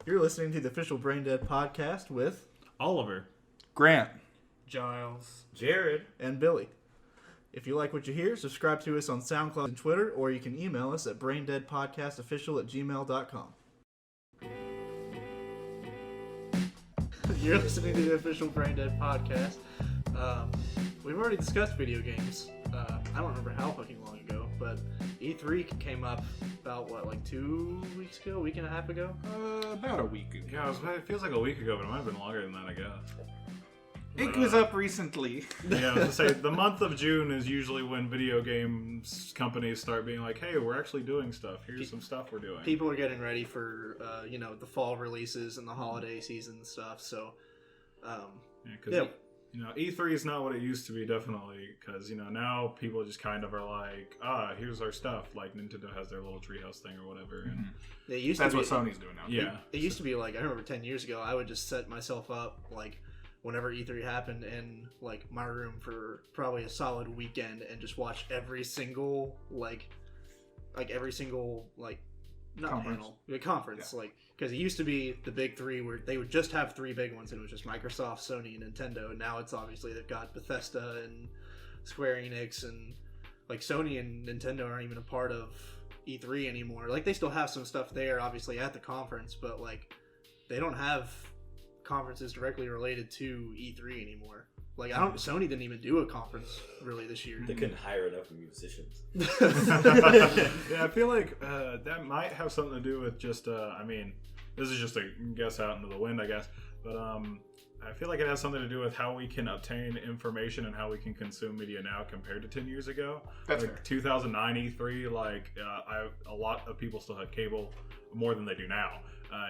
You're listening to the official Brain Dead podcast with Oliver, Grant, Giles, Jared, and Billy. If you like what you hear, subscribe to us on SoundCloud and Twitter, or you can email us at braindeadpodcastofficial@gmail.com. You're listening to the official Brain Dead podcast. We've already discussed video games. I don't remember how fucking long ago, but E3 came up about, 2 weeks ago, a week and a half ago? about a week ago. Yeah, it feels like a week ago, but it might have been longer than that, I guess. It was up recently. Yeah, I was gonna say, the month of June is usually when video games companies start being like, hey, we're actually doing stuff. Here's some stuff we're doing. People are getting ready for, the fall releases and the holiday season and stuff, so... Because E3 is not what it used to be, definitely, because, now people just kind of are like, here's our stuff, like Nintendo has their little treehouse thing or whatever. And That's what Sony's doing now. Yeah. It used to be I remember 10 years ago, I would just set myself up, whenever E3 happened in, my room for probably a solid weekend and just watch every single, not conference. panel, conference, Yeah. because it used to be the big three where they would just have three big ones and it was just Microsoft, Sony, and Nintendo, and now it's obviously they've got Bethesda and Square Enix, and Sony and Nintendo aren't even a part of E3 anymore. They still have some stuff there obviously at the conference, but they don't have conferences directly related to E3 anymore. Sony didn't even do a conference really this year. They couldn't hire enough musicians. Yeah, I feel like that might have something to do with just, this is just a guess out into the wind, I guess, but I feel like it has something to do with how we can obtain information and how we can consume media now compared to 10 years ago. That's fair. 2009 E3, a lot of people still had cable, more than they do now.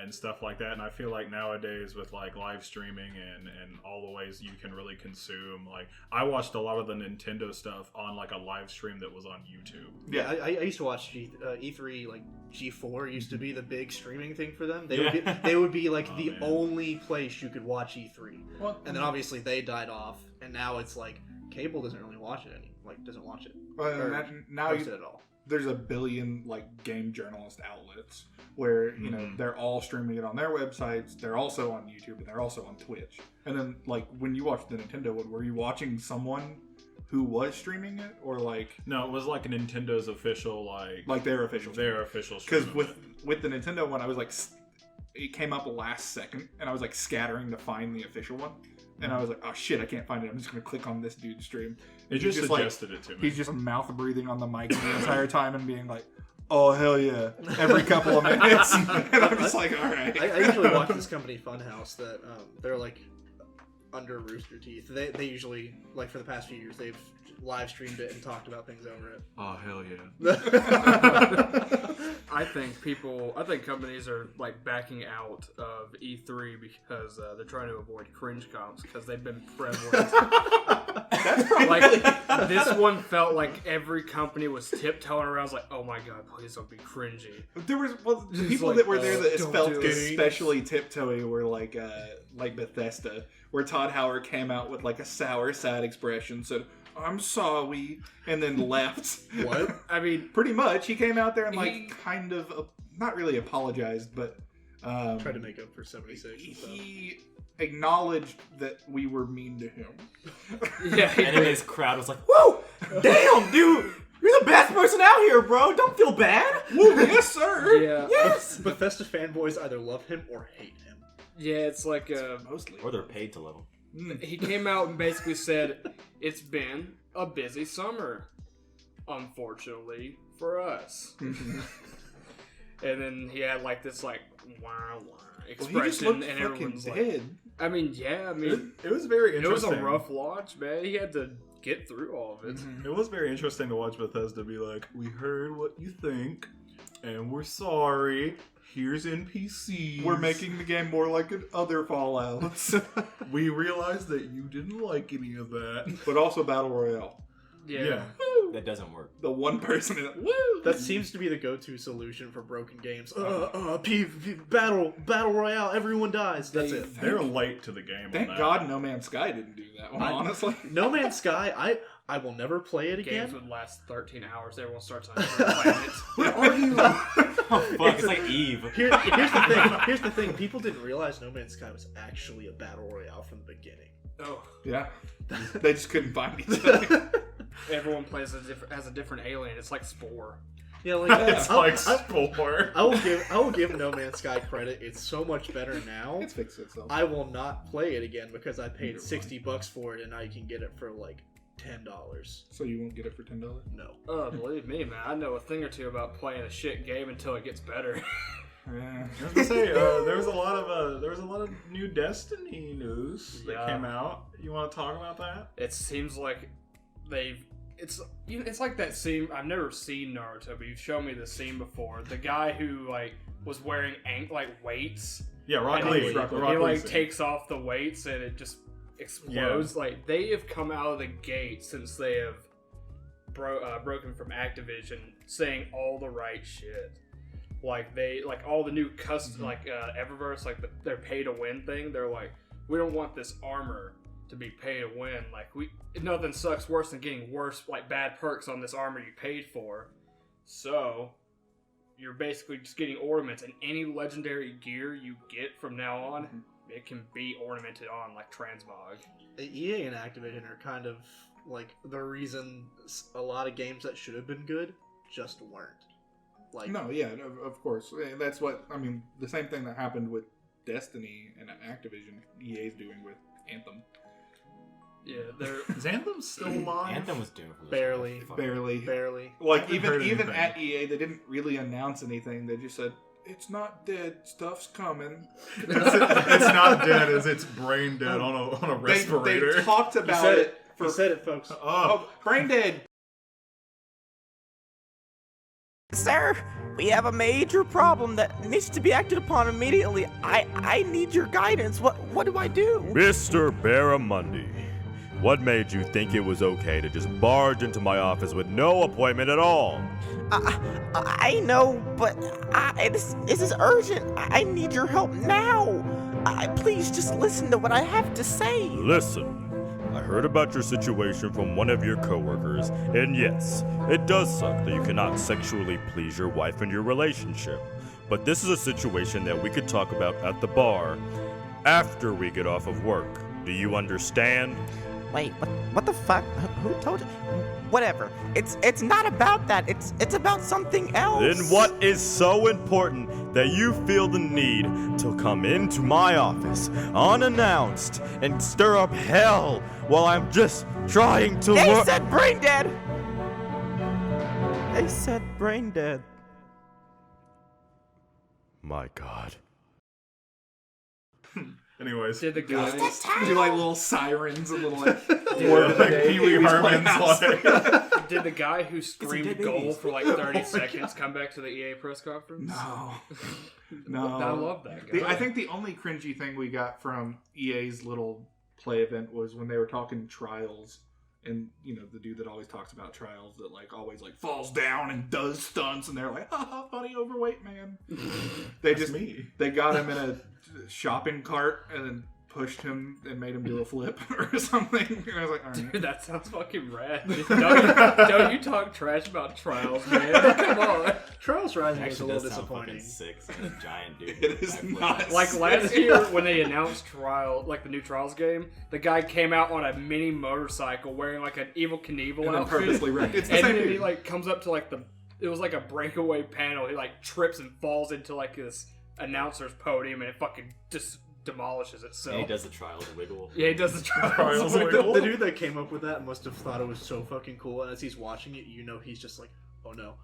And stuff like that, and I feel like nowadays with live streaming and all the ways you can really consume, I watched a lot of the Nintendo stuff on a live stream that was on YouTube. Yeah, I used to watch E3. G4 used to be the big streaming thing for them. They would be the man. only place you could watch E3. Well, And then obviously they died off, and now it's cable doesn't really watch it anymore. Doesn't watch it. Now Post it at all. there's a billion game journalist outlets where they're all streaming it on their websites. They're also on YouTube and they're also on Twitch. And then when you watched the Nintendo one, were you watching someone who was streaming it, or No, it was Nintendo's official their official stream? Because with the Nintendo one, I was it came up last second, and I was scattering to find the official one. And I was like, oh shit, I can't find it. I'm just going to click on this dude's stream. It just suggested it to me. He's just mouth breathing on the mic the entire time and being like, oh hell yeah, every couple of minutes. And I'm just all right. I usually watch this company Funhouse that they're under Rooster Teeth. They usually, for the past few years, they've live streamed it and talked about things over it. Oh hell yeah. I think companies are backing out of E3 because they're trying to avoid cringe comps because they've been prevalent. This one felt like every company was tiptoeing around. Oh my god, please don't be cringy. There was the people that were there that felt especially tiptoey were like Bethesda, where Todd Howard came out with a sour, sad expression, said, I'm sorry, and then left. What? I mean, pretty much. He came out there and kind of not really apologized, but tried to make up for 76 and stuff. He acknowledged that we were mean to him. Yeah, And his crowd was like, whoa, damn, dude, you're the best person out here, bro. Don't feel bad. Woo, yes, sir. Yeah. Yes. Bethesda fanboys either love him or hate him. Yeah, it's Mostly. Or they're paid to love him. he came out and basically said, it's been a busy summer, unfortunately for us. Mm-hmm. And then he had this wah wah expression, Well, he just looked and fucking everyone's dead. It was very it was interesting. a rough watch, man. He had to get through all of it. Mm-hmm. It was very interesting to watch Bethesda be like, we heard what you think, and we're sorry. Here's NPCs. We're making the game more like other Fallouts. We realized that you didn't like any of that. But also Battle Royale. Yeah. That doesn't work. The one person in it. Woo! That seems to be the go-to solution for broken games. Battle Royale, everyone dies. That's it. They're late to the game Thank on that. God No Man's Sky didn't do that one, honestly. No Man's Sky, I will never play it Games again. would last 13 hours. Everyone starts on a different planet. Where are you? Oh fuck! It's like Eve. Here's the thing. Here's the thing. People didn't realize No Man's Sky was actually a battle royale from the beginning. Oh, Yeah. They just couldn't find each other. everyone plays as a different alien. It's like Spore. Yeah, like It's like Spore. I will give No Man's Sky credit. It's so much better now. It's fixed itself. I will not play it again because I paid Neither $60 for it, and now you can get it for like $10. So you won't get it for $10? No. Oh, believe me, man. I know a thing or two about playing a shit game until it gets better. Yeah. I was gonna say there was a lot of new Destiny news that Yeah. came out. You want to talk about that? It seems like it's like that scene. I've never seen Naruto, but you've shown me the scene before. The guy who like was wearing weights. Yeah, Rock And Lee. he, Rock he Lee like scene. takes off the weights and it just explodes. Like they have come out of the gate since they have broken from Activision, saying all the right shit. Like they all the new custom Eververse, like their pay to win thing. They're like, we don't want this armor to be pay to win. Like nothing sucks worse than getting bad perks on this armor you paid for. So you're basically just getting ornaments, and any legendary gear you get from now on, it can be ornamented on like transmog. EA and Activision are kind of like the reason a lot of games that should have been good just weren't. Like No, yeah, of course. That's what, I mean, the same thing that happened with Destiny and Activision, EA's doing with Anthem. Yeah, they're Is Anthem still alive? Anthem was doomed for this. Barely. Fuck. barely. Like, I haven't heard even anything. at EA, they didn't really announce anything. They just said, it's not dead, stuff's coming. It's not dead, as it's brain dead on a respirator. They talked about said it. You said it, folks. Oh, brain dead. Sir, we have a major problem that needs to be acted upon immediately. I need your guidance. What do I do? Mr. Barramundi, what made you think it was okay to just barge into my office with no appointment at all? I know, but this is urgent. I need your help now. Please just listen to what I have to say. Listen, I heard about your situation from one of your coworkers, and yes, it does suck that you cannot sexually please your wife in your relationship. But this is a situation that we could talk about at the bar after we get off of work. Do you understand? Wait, what the fuck? Who told you? Whatever. It's not about that. It's about something else. Then what is so important that you feel the need to come into my office unannounced and stir up hell while I'm just trying to They work? said brain dead. They said brain dead. My God. Anyways, did the guy Do like little sirens, and little like Pee Wee Herman's like. did the guy who screamed dead goal babies. for like 30 seconds come back to the EA press conference? no, no. I love that guy. I think the only cringy thing we got from EA's little play event was when they were talking Trials, and the dude that always talks about Trials that like always like falls down and does stunts, and they're like, haha, funny overweight man. That's me. They got him in a shopping cart and then pushed him and made him do a flip or something. And I was like, all right. Dude, that sounds fucking rad. Don't you talk trash about Trials, man? Come on. Trials Rising was a Actually, little does sound fucking disappointing. sick. And a giant dude. It is backflip. not. Like last year when they announced the new Trials game, the guy came out on a mini motorcycle wearing like an Evil Knievel And then outfit. purposely wrecked. It's the And same then he dude. like comes up to like it was like a breakaway panel. He like trips and falls into like this announcer's podium, and it fucking just demolishes itself. And he does the trials wiggle. Yeah, he does the Trials. Trials The, wiggle. the dude that came up with that must have thought it was so fucking cool, and as he's watching it, he's just like, oh no,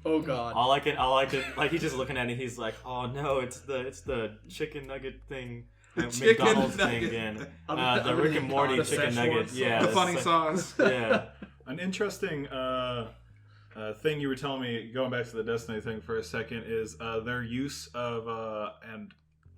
oh god. All I can, like he's just looking at it. He's like, oh no, it's the chicken nugget thing. chicken McDonald's nugget thing again. I'm The Rick and Morty the chicken Szechuan nugget. sauce. Yeah, the it's funny like- sauce. Yeah. An interesting thing you were telling me, going back to the Destiny thing for a second, is their use of, and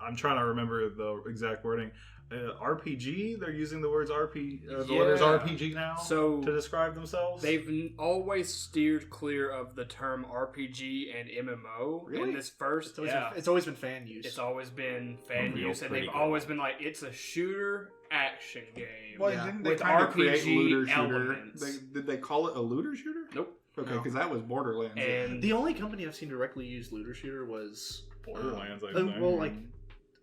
I'm trying to remember the exact wording. RPG. They're using the words RP. The Yeah. letters RPG now So to describe themselves. they've always steered clear of the term RPG and MMO. Really? In this first, It's always been fan use. it's always been fan Unreal, use, and pretty they've good. always been like, it's a shooter action game. Well, Yeah. didn't they With kind of create RPG looter shooter? elements. Did they call it a looter shooter? Nope. Okay, No. because that was Borderlands. And The only company I've seen directly use looter shooter was Borderlands, I uh, think. well, like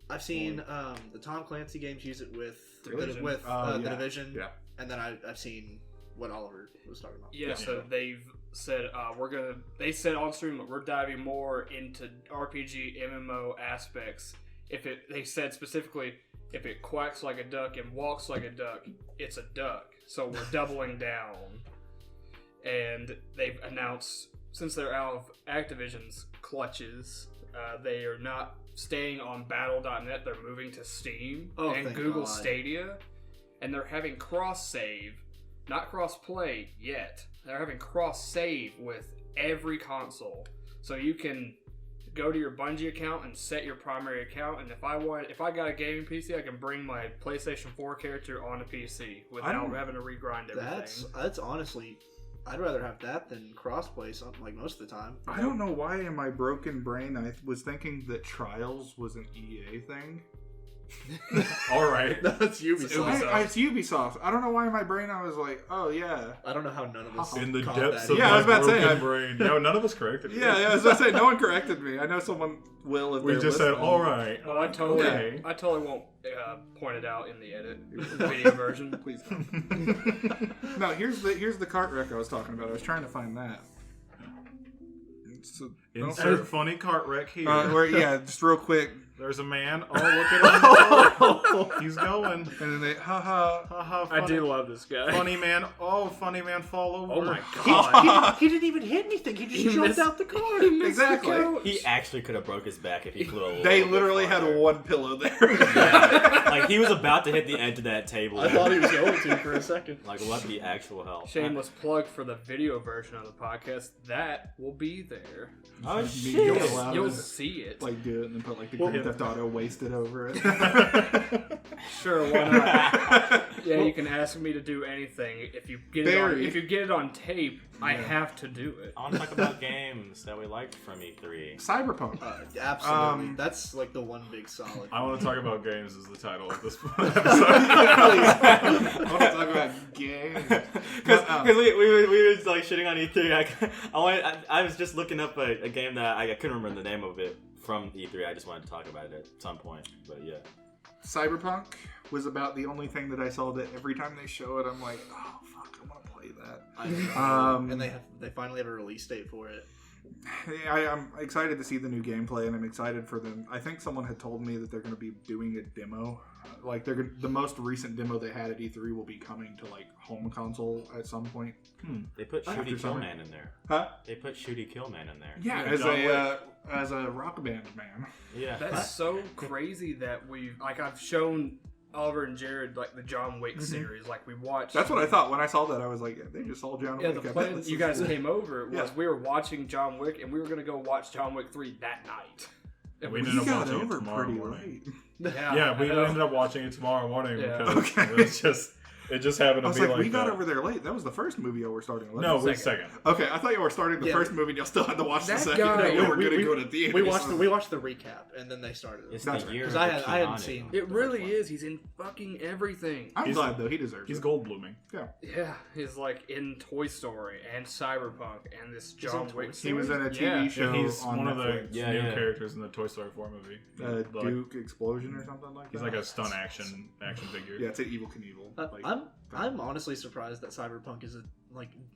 I've seen the Tom Clancy games use it with Division. the Yeah. Division, Yeah. and then I've seen what Oliver was talking about. yeah, so they've said they said on stream that we're diving more into RPG MMO aspects. They said specifically, if it quacks like a duck and walks like a duck, it's a duck. So we're doubling down. And they've announced, since they're out of Activision's clutches, they are not staying on Battle.net. They're moving to Steam Oh, and thank Google God. Stadia, and they're having cross-save, not cross-play yet. They're having cross-save with every console, so you can go to your Bungie account and set your primary account. And if I got a gaming PC, I can bring my PlayStation 4 character on a PC without having to regrind everything. That's honestly, I'd rather have that than crossplay. Something like most of the time. I don't know why in my broken brain I was thinking that Trials was an EA thing. All right. That's Ubisoft. It's Ubisoft. I don't know why in my brain I was like, oh yeah. I don't know how none of us In the caught depths that. of Yeah, I my was about to say, broken I- brain. No, none of us corrected. Yeah, I was about to say, no one corrected me. I know someone will if We they're just said, listening. all right. Oh, I totally Okay. won't point it out in the edit video version. Please don't. No, here's the cart wreck I was talking about. I was trying to find that. So, Insert funny cart wreck here. just real quick. There's a man. Oh, look at him. He's going. And then they, haha. Haha, I funny, do love this guy. funny man. Oh, funny man fall over. Oh my god. He didn't even hit anything. He just He jumped missed- out the car. Exactly. He actually could have broke his back if he flew a little They bit literally had farther. one pillow there. Yeah. Like he was about to hit the edge of that table. I thought he was going to for a second. Like what the actual hell? Shameless plug for the video version of the podcast. That will be there. Oh You'll shit! allow You'll us see it. like do it and then put like the Well, Grand Theft Auto wasted over it. Sure, why not? Yeah, you can ask me to do anything. If you get it on tape, I have to do it. I want to talk about games that we liked from E3. Cyberpunk. Absolutely. That's like the one big solid. I want to talk about games is the title of this I episode. want to talk about games. Because we were like shitting on E3. I was just looking up a game that I couldn't remember the name of it from E3. I just wanted to talk about it at some point. But yeah. Cyberpunk was about the only thing that I saw that every time they show it, I'm like, oh fuck, I want to play that. And they finally have a release date for it. I'm excited to see the new gameplay, and I'm excited for them. I think someone had told me that they're going to be doing a demo. Like the most recent demo they had at E3 will be coming to like home console at some point. They put After Shooty summer. Killman in there. Huh? They put Shooty Killman in there. Yeah, as a rock band man. Yeah. That's so crazy that I've shown Oliver and Jared like the John Wick series. Like we watched. That's what I thought when I saw that. I was like, yeah, they just saw John Yeah, Wick. the I bet plan this you is guys cool. came over was Yeah. we were watching John Wick and we were gonna go watch John Wick 3 that night. And We We ended up got watching it over tomorrow pretty morning. late. Yeah, we ended up watching it tomorrow morning Yeah. because Okay. it just happened I to was be like, like we got that. over there late. That was the first movie y'all were starting with. No, it was second. Okay, I thought you were starting the Yeah. first movie and y'all still had to watch the That second. guy- and we were we- going to we- go to theaters. We watched the recap and then they started it. It's That's the right. year. Because of I the hadn't Keanu. seen it the really first one. is. He's in fucking everything. I'm He's- glad though. He deserves He's it. gold blooming. Yeah. Yeah, he's like in Toy Story and Cyberpunk and this He's John in Wick. Toy He was in a TV Yeah. show Yeah, he's on one of the Netflix. Yeah, new yeah. characters in the Toy Story 4 movie. Like, Duke Explosion or something like that. he's like a stunt action figure. Yeah, it's an Evil Knievel. Like, I'm honestly surprised that Cyberpunk is a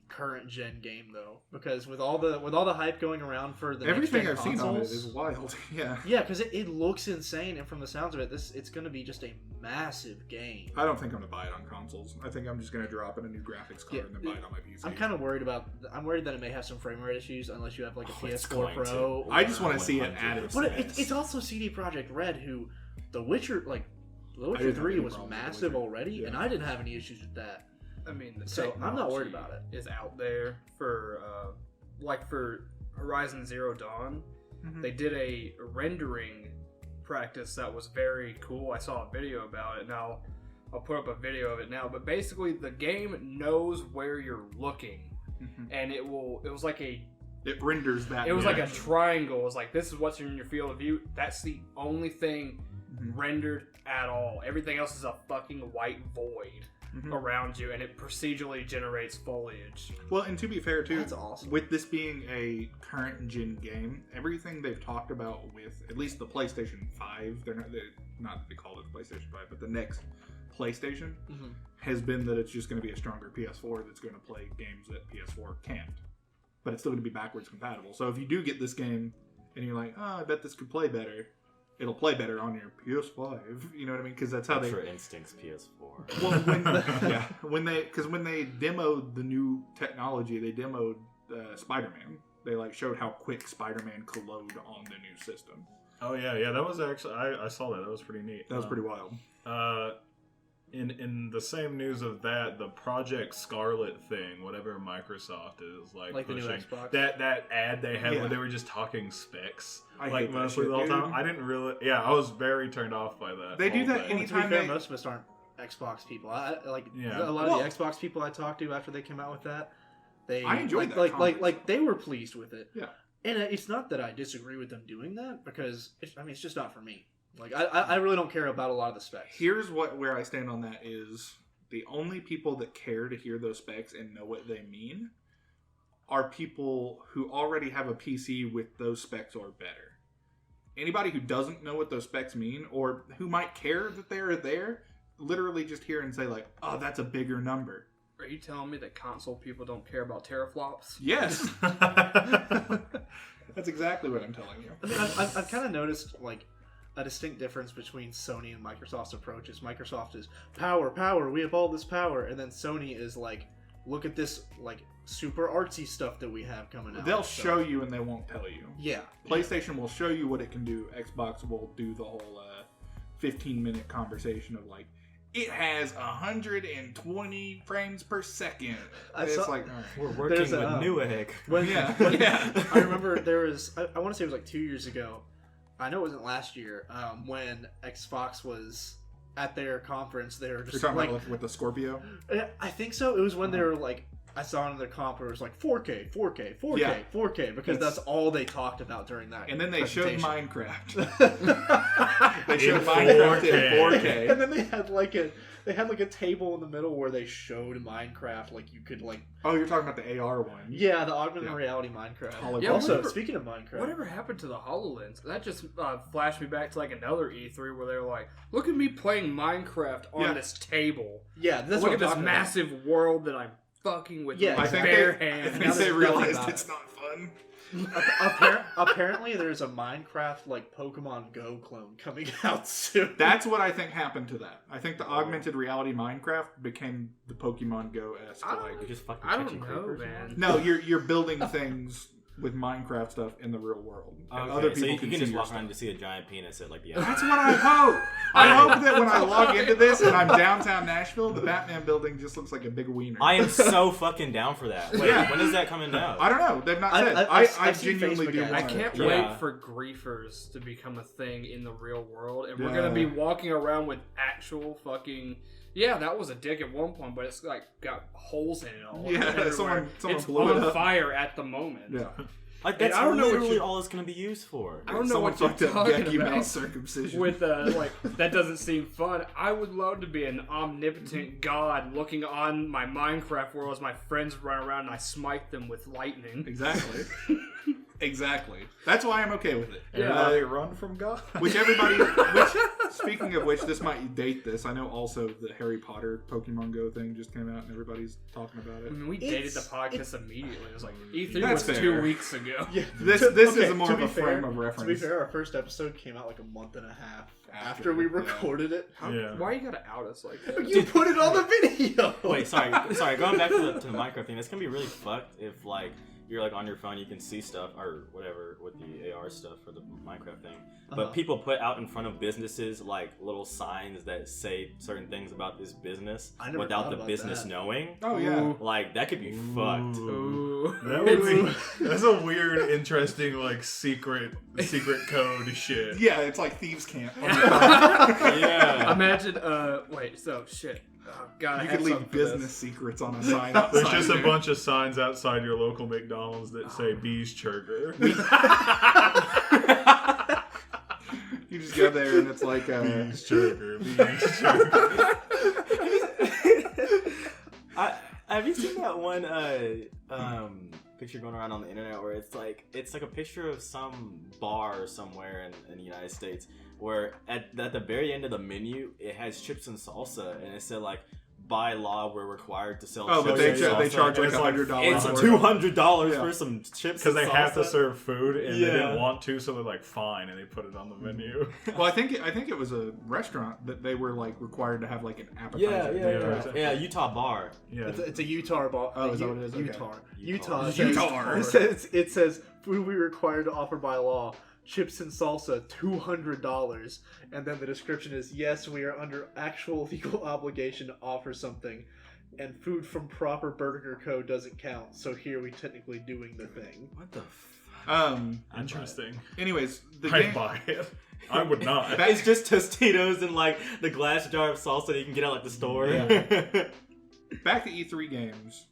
current gen game though, because with all the hype going around for the everything next I've gen seen on it consoles, is wild. Yeah. yeah, because it looks insane, and from the sounds of it, it's going to be just a massive game. I don't think I'm gonna buy it on consoles. I think I'm just gonna drop in a new graphics card and then buy it on my PC. I'm kind of worried that it may have some frame rate issues unless you have like a it's PS4 going Pro. to. I just want to see it 100%. added. But it's also CD Projekt Red, who The Witcher didn't 3 have any was problem with The massive Witcher. already, Yeah. and I didn't have any issues with that. I mean, the So, I'm not worried technology about it. Is out there for for Horizon Zero Dawn. Mhm. They did a rendering practice that was very cool. I saw a video about it. Now, I'll put up a video of it now. But basically, the game knows where you're looking, and it was like a renders that. It was like a triangle. It was like, this is what's in your field of view. That's the only thing rendered at all. Everything else is a fucking white void around you, and it procedurally generates foliage. Well, and to be fair too, That's awesome. with this being a current gen game, everything they've talked about with at least the PlayStation 5, they're not that they called it the PlayStation 5, but the next PlayStation has been that it's just going to be a stronger PS4 that's going to play games that PS4 can't. But it's still going to be backwards compatible. So if you do get this game and you're like, oh, I bet this could play better, it'll play better on your PS5. You know what I mean? Because that's how Ultra Instinct's PS4. Well, when they demoed the new technology, they demoed Spider-Man. They showed how quick Spider-Man could load on the new system. Oh yeah, that was actually I saw that. That was pretty neat. That was pretty wild. In the same news of that, the Project Scarlet thing, whatever Microsoft is Like pushing, the new Xbox? that ad they had Yeah. where they were just talking specs, I hate that mostly shit, the whole time. dude. I didn't really. Yeah, I was very turned off by that. They do whole that thing. To be anytime fair, they- most of us aren't Xbox people. A lot Well- of the Xbox people I talked to after they came out with that, I enjoyed that like they were pleased with it. Yeah. And it's not that I disagree with them doing that, because it's just not for me. Like I really don't care about a lot of the specs. Here's where I stand on that is the only people that care to hear those specs and know what they mean are people who already have a PC with those specs or better. Anybody who doesn't know what those specs mean or who might care that they're there, literally just hear and say like, oh, that's a bigger number. Are you telling me that console people don't care about teraflops? Yes. That's exactly what I'm telling you. I mean, I've kind of noticed like a distinct difference between Sony and Microsoft's approaches. Microsoft is power, we have all this power, and then Sony is like, look at this like super artsy stuff that we have coming out. They'll show you and they won't tell you. Yeah. PlayStation will show you what it can do. Xbox will do the whole 15-minute conversation of like, it has 120 frames per second. It's like, all right. We're working with Newegg. I remember there was, I want to say it was like 2 years ago. I know it wasn't last year, when Xbox was at their conference. They were just You're talking like, about with the Scorpio? I think so. It was when they were like, I saw it in their conference, like 4K, 4K, 4K, Yeah. 4K, because that's all they talked about during that. And then they showed presentation. Minecraft. They showed In Minecraft in 4K. 4K. And then they had like a table in the middle where they showed Minecraft, like you could like, Oh, you're talking about the AR one. yeah, the augmented Yeah. reality Minecraft. Hologram. Yeah, Also, whatever- speaking of Minecraft, Whatever happened to the HoloLens? That just flashed me back to like another E3 where they were like, look at me playing Minecraft on Yeah. this table. yeah, that's look what at this I'm talking about. massive world that I'm fucking with Yeah, my I think bare they, hands. I Now think they there's nothing realized about it's it. not fun. Apparently, there's a Minecraft like Pokemon Go clone coming out soon. That's what I think happened to that. I think the augmented reality Minecraft became the Pokemon Go-esque. I Like, You're just fucking I catching don't know, creepers. man. no, you're building things with Minecraft stuff in the real world. And Okay, other so people you can see just your walk stuff. around and just see a giant penis at like the That's what I hope. I hope that when I log into this and I'm downtown Nashville, the Batman building just looks like a big wiener. I am so fucking down for that. Wait, Yeah. when is that coming out? I don't know. They've not said. I've seen genuinely Facebook do ads. want I can't it. Yeah. wait for griefers to become a thing in the real world, and we're Yeah. gonna be walking around with actual fucking. Yeah, that was a dick at one point, but it's like got holes in it all. Yeah, everywhere. someone it's blew it on up. fire at the moment. Yeah. Like, And that's I don't know what literally you- all it's going to be used for. I don't know Someone what you're fucked up talking Becky about. Mouse circumcision. With like that doesn't seem fun. I would love to be an omnipotent god looking on my Minecraft world as my friends run around and I smite them with lightning. Exactly. Exactly. That's why I'm okay with it. Everybody run from God. Which speaking of which, this might date this. I know also the Harry Potter Pokemon Go thing just came out and everybody's talking about I it. mean, we dated the podcast immediately. It was like E3 That's was fair. 2 weeks ago. Yeah. This To- is okay, a more to of be a frame fair- of To be reference. fair, our first episode came out like a month and a half After, after we yeah. recorded it. Yeah. Why you gotta out us like that? You put it on the video. Wait, sorry. Going back to the Minecraft thing, that's going to be really fucked if, like, you're like on your phone, you can see stuff or whatever with the AR stuff for the Minecraft thing. But people put out in front of businesses like little signs that say certain things about this business without the business knowing. Oh yeah, like that could be fucked. Ooh. That would be, that's a weird, interesting, like secret code shit. yeah. It's like thieves' camp. Yeah. Imagine, wait, so shit. Oh, God, You I could have leave something for business this. secrets on a sign outside. There's just a there. bunch of signs outside your local McDonald's that say "Bees Churger." You just go there and it's like Bees Churger. Bees Churger. Have you seen that one picture going around on the internet where it's like a picture of some bar somewhere in the United States where at the very end of the menu it has chips and salsa and it said like by law we're required to sell. oh, chips but they and salsa. charge like It's like $100. It's for it. $200 Yeah. for some chips Because and they have to salsa. serve food and they Yeah. didn't want to, so they're like, fine, and they put it on the menu. Well, I think it was a restaurant that they were like required to have like an appetizer. Yeah, Utah bar. Yeah. It's a Utah bar. Oh, is that what it is? Okay. Utah. Utah. It says food we required to offer by law. Chips and salsa, $200, and then the description is: yes, we are under actual legal obligation to offer something, and food from proper burger code doesn't count. So here we technically doing the thing. What the? Interesting. Anyways, the I'd game. buy it. I would not. It's just Tostitos and like the glass jar of salsa that you can get at like the store. Yeah. Back to E3 games.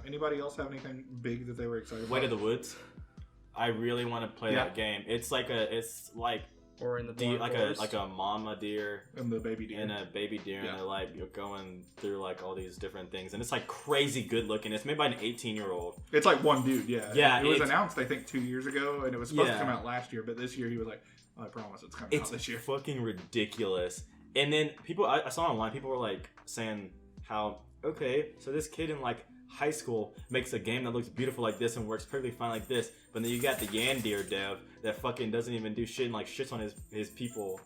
Anybody else have anything big that they were excited about? Way to the Woods. I really want to play Yeah. that game. It's like Or in the like a mama deer And the baby deer. and a baby deer, Yeah. and they're like going through like all these different things, and it's like crazy good looking. It's made by an 18-year-old. It's like one dude, yeah. Yeah, It was it's- announced, I think, 2 years ago, and it was supposed to Yeah. come out last year, but this year he was like, I promise it's coming out It's this year. fucking ridiculous. And then people, I saw online, people were like saying how, okay, so this kid in like high school makes a game that looks beautiful like this and works perfectly fine like this, but then you got the Yandeer dev that fucking doesn't even do shit and like shits on his people,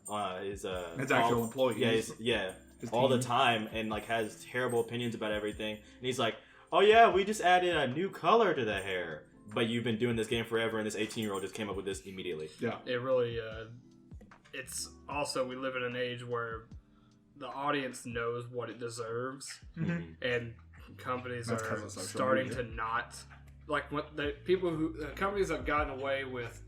his actual employees. His His all the team. time, and like has terrible opinions about everything. And he's like, oh yeah, we just added a new color to the hair, but you've been doing this game forever, and this 18-year-old just came up with this immediately. Yeah. It really, it's also, we live in an age where the audience knows what it deserves, and companies That's 'cause are of social starting media. to not, like, what the companies have gotten away with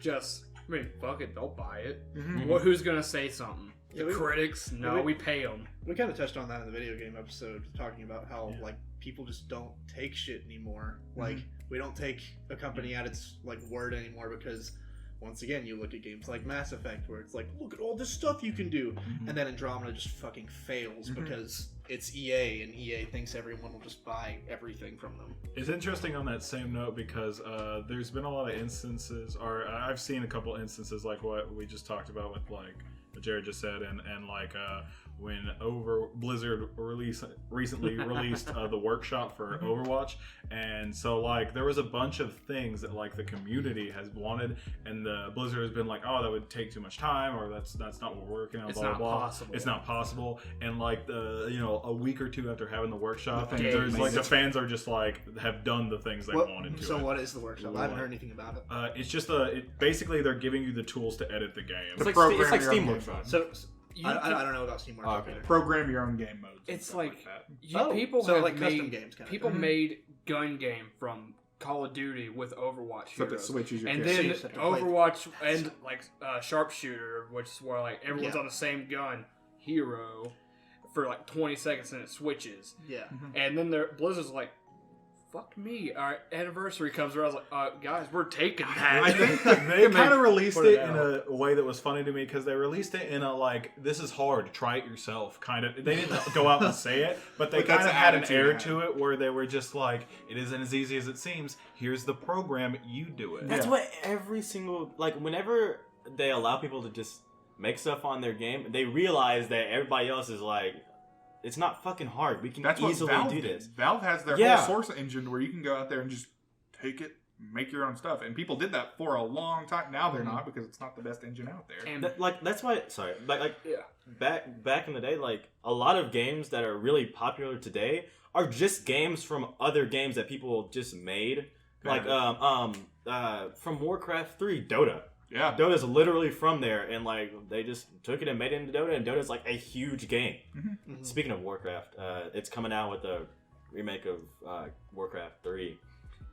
just, I mean, fuck it, they'll buy it. Who's gonna say something? Yeah, The critics? No, we pay them. We kind of touched on that in the video game episode, talking about how like people just don't take shit anymore. Like we don't take a company at its like word anymore because once again you look at games like Mass Effect where it's like, look at all this stuff you can do, and then Andromeda just fucking fails because it's EA and EA thinks everyone will just buy everything from them. It's interesting on that same note because there's been a lot of instances, or I've seen a couple instances like what we just talked about with like what Jared just said, and like when Blizzard recently released the workshop for Overwatch, and so like there was a bunch of things that like the community has wanted, and the Blizzard has been like, oh, that would take too much time, or that's not what we're working on. It's blah, not blah, blah. possible. It's not possible. And like a week or two after having the workshop, The fans there's made like the it. fans are just like have done the things they wanted to. So what is the workshop? I haven't heard anything about it. It's just basically they're giving you the tools to edit the game. It's like program it's like your own Steam game Workshop. mode. So You I can- don't know about Steam Workshop okay. either. Program your own game modes. and It's stuff like, that. people so have like made, custom games kind of people thing. made gun game from Call of Duty with Overwatch Except it heroes. switches your And character. then So you just have to play Overwatch and like Sharpshooter, which is where like everyone's Yeah. on the same gun, hero, for like 20 seconds and it switches. Yeah. And then Blizzard's like, fuck me. Our anniversary comes around. I was like, guys, we're taking that. I think They kind of released put it it in a way that was funny to me because they released it in a like, this is hard, try it yourself kind of. They didn't go out and say it, but they But that's kind of the had an attitude air they had. to it where they were just like, it isn't as easy as it seems. Here's the program, you do it. That's Yeah. what every single whenever they allow people to just make stuff on their game, they realize that everybody else is like, it's not fucking hard. We can That's what easily Valve do did. this. Valve has their Yeah. whole source engine where you can go out there and just take it, make your own stuff. And people did that for a long time. Now they're not because it's not the best engine out there. And That's why. Sorry, yeah. back in the day, like a lot of games that are really popular today are just games from other games that people just made Like from Warcraft 3, Dota. Yeah. Dota's literally from there, and like they just took it and made it into Dota, and Dota's like a huge game. Mhm. Speaking of Warcraft, it's coming out with a remake of Warcraft 3,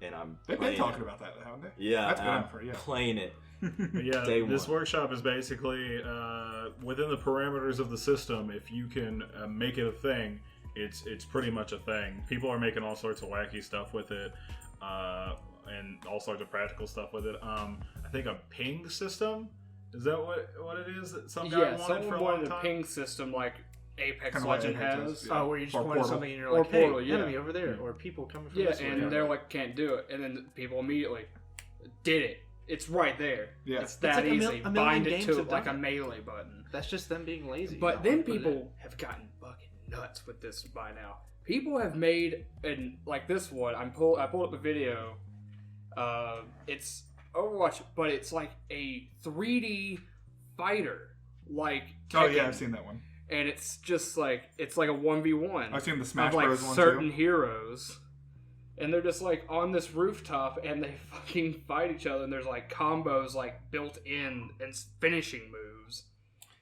and They've been playing talking it. about that, haven't they? Yeah, That's been I'm out for playing it. But yeah, Day this one. workshop is basically within the parameters of the system. If you can make it a thing, it's pretty much a thing. People are making all sorts of wacky stuff with it, and all sorts of practical stuff with it. I think a ping system, is that what it is that some guy Yeah, wanted for someone a long wanted a time? ping system like Apex Kinda like Legend Apex has. is, yeah. Oh, where you just Or point at Portal. something and you're Or like, hey, Portal, yeah. enemy over there, or people coming from Yeah, this way. and they're like, can't do it, and then people immediately did it. It's right there. Yeah. It's that like a easy. million Bind it games to have it like a done it. melee button. That's just them being lazy. But They then don't put it in. people have gotten fucking nuts with this by now. People have made like this one. I pulled up a video. It's Overwatch, but it's like a 3D fighter, like Oh yeah, Tekken. I've seen that one. And it's just like a 1v1. I've seen the Smash of like Bros. One certain too. heroes, and they're just like on this rooftop, and they fucking fight each other. And there's like combos like built in and finishing moves.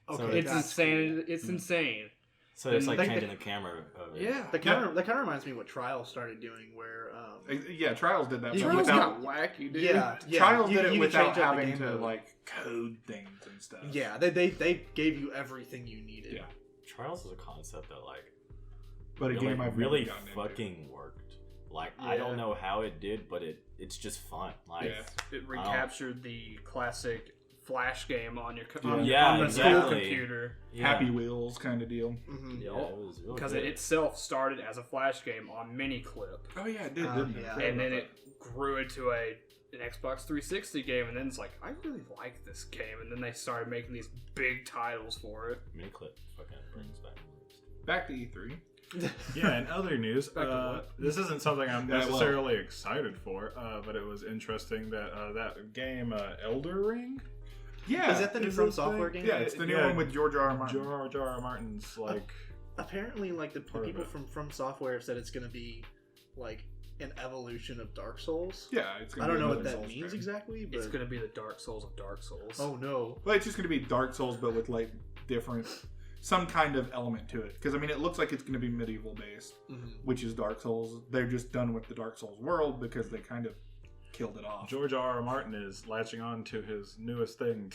Okay, It's that's insane. cool. It's insane. So it's And like they- changing the camera of it. Yeah. That kind of reminds me of what Trials started doing, where Yeah, Trials did that. You but Trials without, got wacky, dude. yeah, Trials you- did it you could without change up the having game to mode. like code things and stuff. Yeah, they gave you everything you needed. Yeah. Trials is a concept that like But a really, game I've really never gotten into. fucking worked. Like I Yeah. don't know how it did, but it's just fun. Like Yeah. It recaptured the classic Flash game on your Yeah, on the school exactly. computer. yeah. Happy Wheels kind of deal. Mm-hmm. Yeah, it was really Because good. it itself started as a Flash game on Miniclip, Oh yeah, it did, Oh, didn't it? yeah. I forgot and then about it grew into an Xbox 360 game, and then it's like, I really like this game, and then they started making these big titles for it. Miniclip fucking brings back. that. Back to E3. Yeah, in other news, Back to what? this isn't something I'm Yeah, well. necessarily excited for, but it was interesting that that game, Elder Ring, Yeah, Is that the new Is From this Software thing? game? yeah, it's the new Yeah. one with George R. R. Martin. George R. R. Martin's like. Apparently, like the Part of people it. from Software have said it's going to be like an evolution of Dark Souls. Yeah, it's. Gonna I don't be know what another that Souls means game. exactly, but It's going to be the Dark Souls of Dark Souls. oh no. Well, it's just going to be Dark Souls, but with like different, some kind of element to it. Because I mean, it looks like it's going to be medieval based, Mhm. which is Dark Souls. They're just done with the Dark Souls world because they kind of killed it off. George R. R. Martin is latching on to his newest thing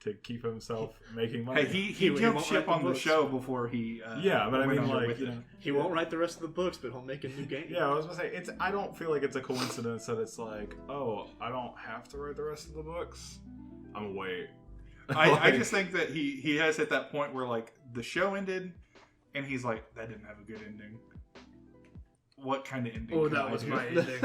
to keep himself making money. Hey, he He jumped won't ship write the on the books. show before he. Yeah, but I went mean, under like, with you it. know, He won't write the rest of the books, but he'll make a new game. yeah, I was gonna say I don't feel like it's a coincidence that it's like, oh, I don't have to write the rest of the books. I'm gonna wait. I just think that he has hit that point where like the show ended, and he's like, that didn't have a good ending. What kind of ending? Oh, can that I was do? my ending.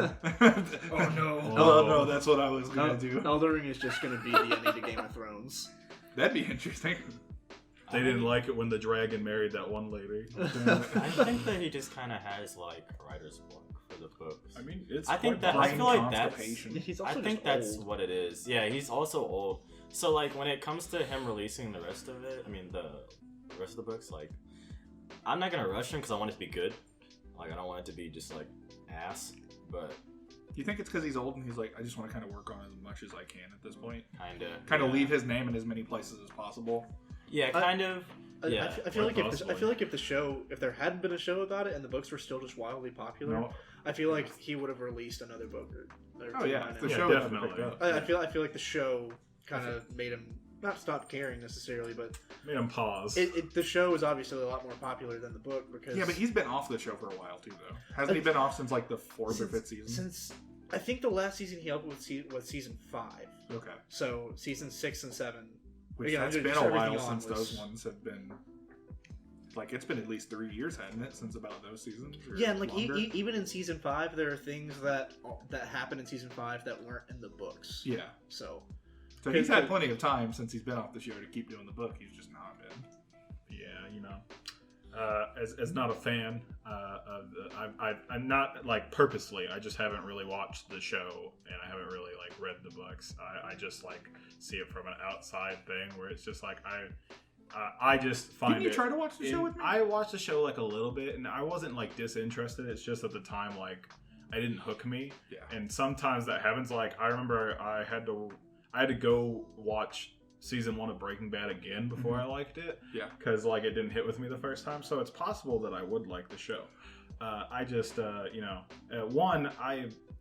oh no. Oh no, that's what I was gonna do. Elder Ring is just going to be the ending to Game of Thrones. That'd be interesting. They didn't like it when the dragon married that one lady. I think that he just kind of has like writer's block for the books. I mean, it's. I think quite that I brain feel like that's. constipation. He's I also think just that's old. what it is. Yeah, he's also old. So like when it comes to him releasing the rest of it, I mean the rest of the books, like I'm not gonna rush him because I want it to be good. Like I don't want it to be just like ass, but Do you think it's because he's old and he's like, I just want to kind of work on it as much as I can at this point? kind of Leave his name in as many places as possible. Yeah, kind of. Yeah, I feel like possibly. if the show, if there hadn't been a show about it and the books were still just wildly popular, No. I feel like he would have released another book. Or Oh two yeah, by if the now. Yeah, show had definitely. picked up. I feel like the show kind of made him not stop caring necessarily, but Made him pause. the show is obviously a lot more popular than the book because Yeah, but he's been off the show for a while too, though. Hasn't he been off since like the fourth or fifth season? Since I think the last season he helped with was season 5, Okay, so season 6 and 7. which Yeah, that's just been a everything while on since was- those ones have been. Like it's been at least 3 years, hadn't it, since about those seasons? Or Yeah, and like longer? even in season 5, there are things that happened in season 5 that weren't in the books. Yeah. So So he's had plenty of time since he's been off the show to keep doing the book. He's just not been. Yeah, you know, as not a fan, I'm not like purposely. I just haven't really watched the show, and I haven't really like read the books. I just like see it from an outside thing where it's just like I just find. Didn't you it try to watch the show with me? I watched the show like a little bit, and I wasn't like disinterested. It's just at the time like didn't hook me. Yeah. And sometimes that happens. Like I remember I had to go watch season 1 of Breaking Bad again before I liked it. Yeah. Because like it didn't hit with me the first time. So it's possible that I would like the show. I just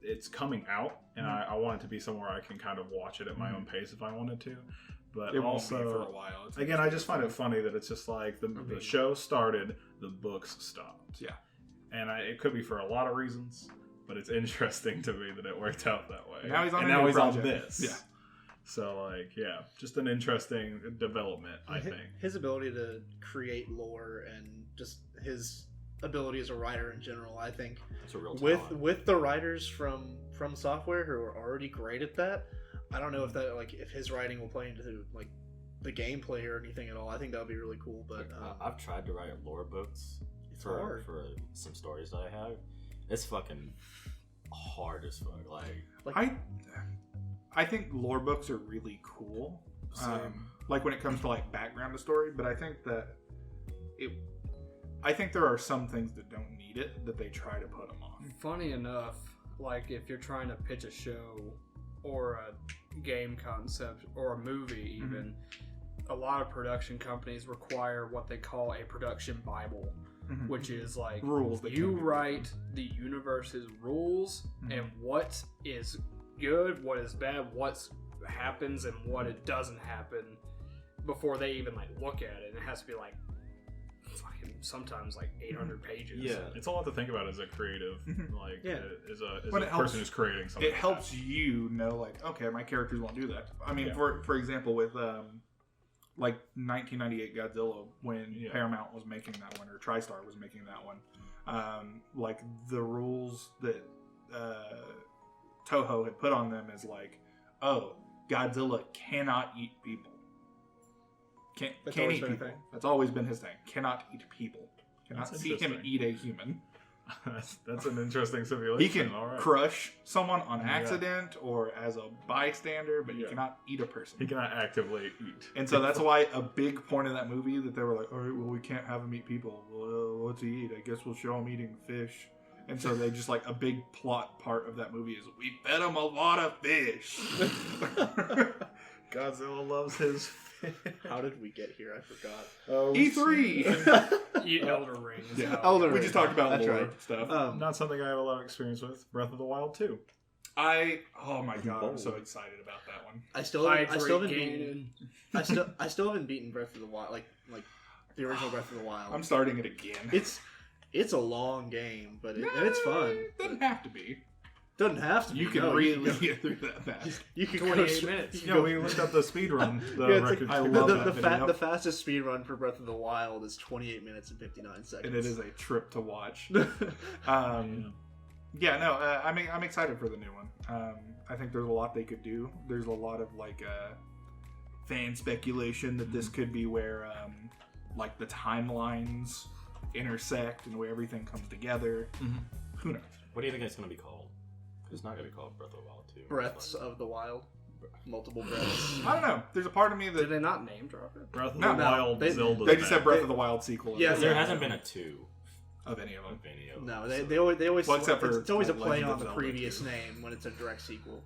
it's coming out, and I want it to be somewhere I can kind of watch it at my own pace if I wanted to. But It also, won't be for a while. It's again, I just find it funny that it's just like the show started, the books stopped. Yeah. And it could be for a lot of reasons, but it's interesting to me that it worked out that way. Now he's on and a now new he's project. on this. Yeah. So like, yeah, just an interesting development, I think. His ability to create lore and just his ability as a writer in general, I think, That's a real with talent. with the writers from Software who are already great at that. I don't know if that if his writing will play into like the gameplay or anything at all. I think that would be really cool. But I've tried to write lore books for some stories that I have. It's fucking hard as fuck. Like I think lore books are really cool. Like when it comes to like background to story, but I think there are some things that don't need it that they try to put them on. Funny enough, like if you're trying to pitch a show or a game concept or a movie even, a lot of production companies require what they call a production bible, which is like Rules that you can be write the universe's rules and what is good, what is bad, what happens and what it doesn't happen before they even like look at it. And it has to be like fucking sometimes like 800 pages. Yeah. It's a lot to think about as a creative, like as a But it person helps- who's creating something. It helps you know, like, okay, my characters won't do that. I mean, for example, with like 1998 Godzilla, when Paramount was making that one, or TriStar was making that one, like the rules that Toho had put on them is like, oh, Godzilla cannot eat people. Can't eat people. That's always been his thing. Cannot eat people. Cannot That's see him interesting. eat a human. That's an interesting simulation. He can All right. crush someone on accident or as a bystander, but he cannot eat a person. He cannot actively eat. And so that's why a big point of that movie that they were like, all right, well, we can't have him eat people. Well, what's he eat? I guess we'll show him eating fish. And so they just like a big plot part of that movie is we fed him a lot of fish. Godzilla loves his fish. how did we get here? I forgot. E3. Elder Rings. Yeah, Elder we Ring. just talked about That's lore right. stuff. Not something I have a lot of experience with. Breath of the Wild 2. Oh my god, I'm so excited about that one. I still haven't Hydrate beaten. Ganon. I still haven't beaten Breath of the Wild, like the original Breath of the Wild. I'm starting it again. It's a long game, but and it's fun. Doesn't have to be. Doesn't have to. You be. can No, really get through that fast. You can 28 go, minutes. You know, we looked up the speed run. The Yeah, it's like- record. I love that video. the fastest speed run for Breath of the Wild is 28 minutes and 59 seconds. And it is a trip to watch. I'm excited for the new one. I think there's a lot they could do. There's a lot of like fan speculation that this could be where like the timelines intersect and where everything comes together. Who knows? What do you think it's gonna be called? It's not gonna be called Breath of the Wild 2. Breaths of the Wild. Multiple breaths. I don't know. There's a part of me Did that they not name drop it? Breath of No, the Wild they- Zelda. they just said Breath of the Wild sequel. Yeah, There hasn't been a 2 of any of them. of any of No, them, they always Well, except for it's always a like play Legend on of the Zelda previous 2. name when it's a direct sequel.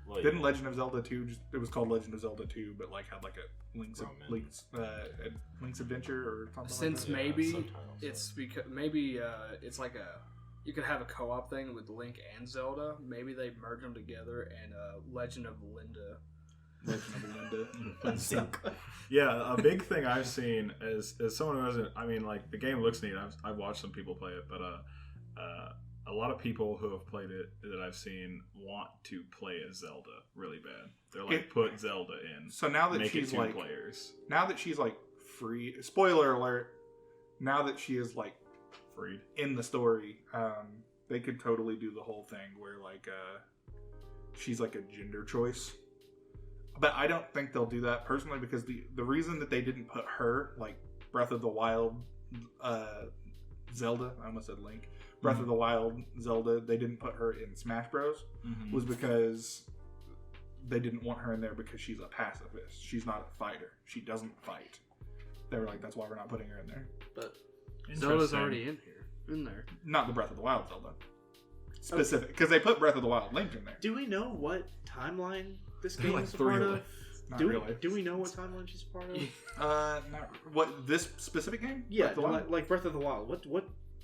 Well, Didn't Legend of Zelda 2 it was called Legend of Zelda 2, but like had like a Link's Adventure or something Since like that? maybe subtitles, it's because it's like you could have a co-op thing with Link and Zelda. Maybe they merge them together and Legend of Linda. Legend of Linda. Yeah, a big thing I've seen is someone who hasn't. I mean, like the game looks neat. I've watched some people play it, but a lot of people who have played it that I've seen want to play as Zelda really bad. They're like, put Zelda in. So now that Make she's it two like players. now that she's like free, spoiler alert, now that she is like Freed. in the story, they could totally do the whole thing where like she's like a gender choice. But I don't think they'll do that personally because the reason that they didn't put her like Breath of the Wild Zelda, I almost said Link, Breath of the Wild Zelda, they didn't put her in Smash Bros. Was because they didn't want her in there because she's a pacifist. She's not a fighter. She doesn't fight. They were like, that's why we're not putting her in there. But Zelda's already in there. Not the Breath of the Wild Zelda. specific because they put Breath of the Wild linked in there. Do we know what timeline this game Like is a 3 part of? lists. Not Do really. we know what timeline she's a part of? Not what this specific game? Yeah, Breath of the Wild? like Breath of the Wild. What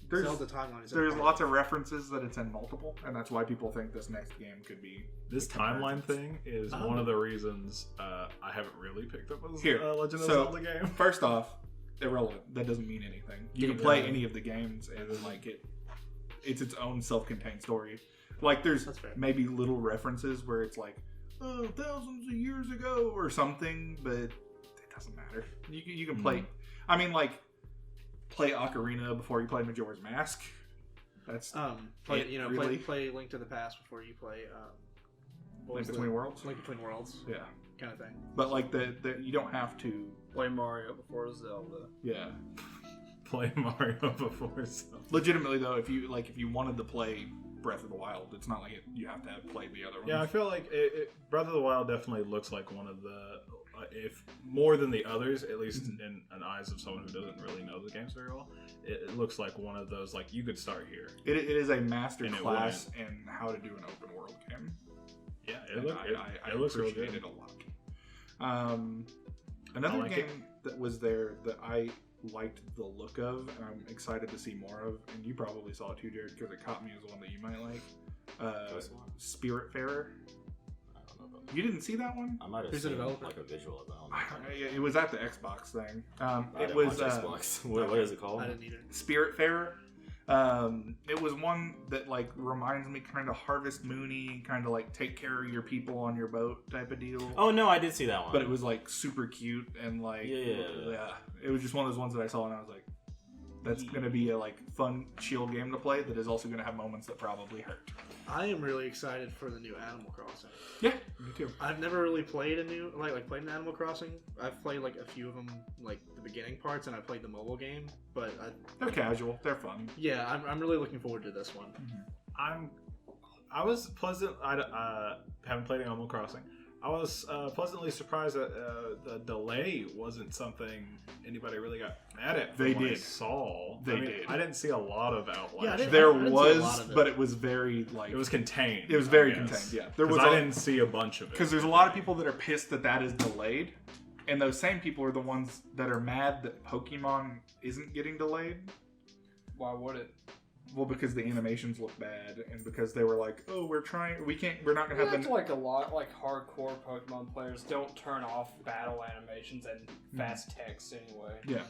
There's- Zelda timeline is it? There's a part lots of? of references that it's in multiple, and that's why people think this next game could be. This timeline thing is Oh. one of the reasons I haven't really picked up a Here, Legend of so- Zelda game. First off, irrelevant. That doesn't mean anything. You can play any of the games, and then like it's its own self-contained story. Like there's That's fair. maybe little references where it's like, oh, thousands of years ago or something, but it doesn't matter. You can play. I mean, like play Ocarina before you play Majora's Mask. That's Play it, really. play Link to the Past before you play what Link was Between the- Worlds. Link Between Worlds, Yeah, kind of thing. but like the you don't have to. Play Mario before Zelda. Yeah, Play Mario before Zelda. legitimately though, if you wanted to play Breath of the Wild, it's not like you have to have played the other ones. Yeah, I feel like Breath of the Wild definitely looks like one of the, if more than the others, at least in eyes of someone who doesn't really know the games very well, it looks like one of those, like, you could start here. It is a master And it class in how to do an open world game. Yeah, And it I looks real appreciate good. it a lot. Another I like game that was there that I liked the look of, and I'm excited to see more of, and you probably saw it too, Jared, because it caught me as one that you might like. Which one? Spiritfarer. I don't know about that. You didn't see that one? I might have Who's the seen developer? like a visual of it. It was at the Xbox thing. I It didn't was watch Xbox. What is it called? I didn't either. Spiritfarer. It was one that like reminds me kind of Harvest Moony, kind of like take care of your people on your boat type of deal. Oh no, I did see that one. But it was like super cute and like Yeah. It was just one of those ones that I saw and I was like, that's gonna be a like fun chill game to play that is also gonna have moments that probably hurt. I am really excited for the new Animal Crossing. Yeah, me too. I've never really played a new played an Animal Crossing. I've played like a few of them, like the beginning parts, and I played the mobile game. But They're casual. They're fun. yeah, I'm really looking forward to this one. I was pleasant. I haven't played Animal Crossing. I was pleasantly surprised that the delay wasn't something anybody really got mad at. They from what I did. saw. They I mean, did. I didn't see a lot of outlash. Yeah, I didn't- There see a lot was, of it. but it was very like It was contained. It was very I guess. contained. Yeah, there 'Cause was. I didn't see a bunch of it. Because there's a lot of people that are pissed that that is delayed, and those same people are the ones that are mad that Pokemon isn't getting delayed. Why would it? Well, because the animations look bad, and because they were like, "Oh, we're not gonna I have feel them." like a lot, like hardcore Pokemon players don't turn off battle animations and fast text anyway. Yeah,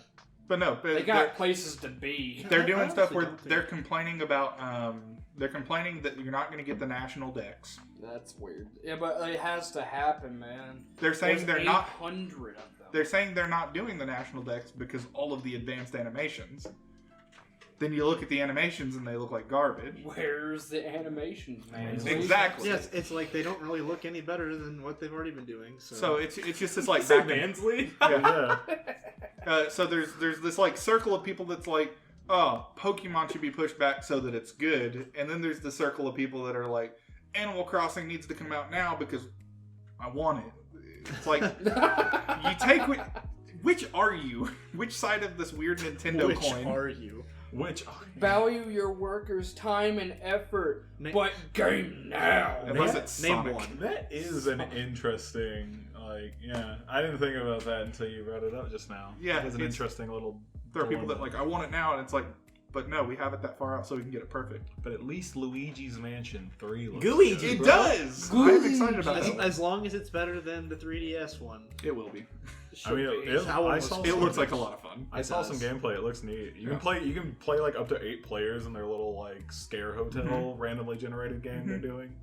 but no, but They got places to be. they're I doing stuff honestly where don't think- they're complaining about. They're complaining that you're not going to get the national decks. That's weird. Yeah, but it has to happen, man. They're saying There's they're not. 800 of them. They're saying they're not doing the national decks because all of the advanced animations. Then you look at the animations and they look like garbage. Where's the animations, man? Exactly. Yes, it's like they don't really look any better than what they've already been doing. So, So it's just this like Say back and- Mansley? Yeah. Yeah. So there's this like circle of people that's like, oh, Pokemon should be pushed back so that it's good, and then there's the circle of people that are like, Animal Crossing needs to come out now because I want it. It's like you take which are you? Which side of this weird Nintendo which coin? are you? Which Value your workers' time and effort, Na- but game now. Unless it's Name Sonic. one. that is an interesting, like, yeah. I didn't think about that until you brought it up just now. Yeah, it's an it's- interesting little. There are people that dilemma. like, I want it now, and it's like, but no, we have it that far out so we can get it perfect. But at least Luigi's Mansion 3 looks Luigi. good. It Bro. does. I'm excited about As, that. as long as it's better than the 3DS one. It will be. I mean, How I it saw looks- It some- looks like a lot of fun. I It saw does. some gameplay. It looks neat. You Yeah. can play like up to 8 players in their little like scare hotel randomly generated game they're doing.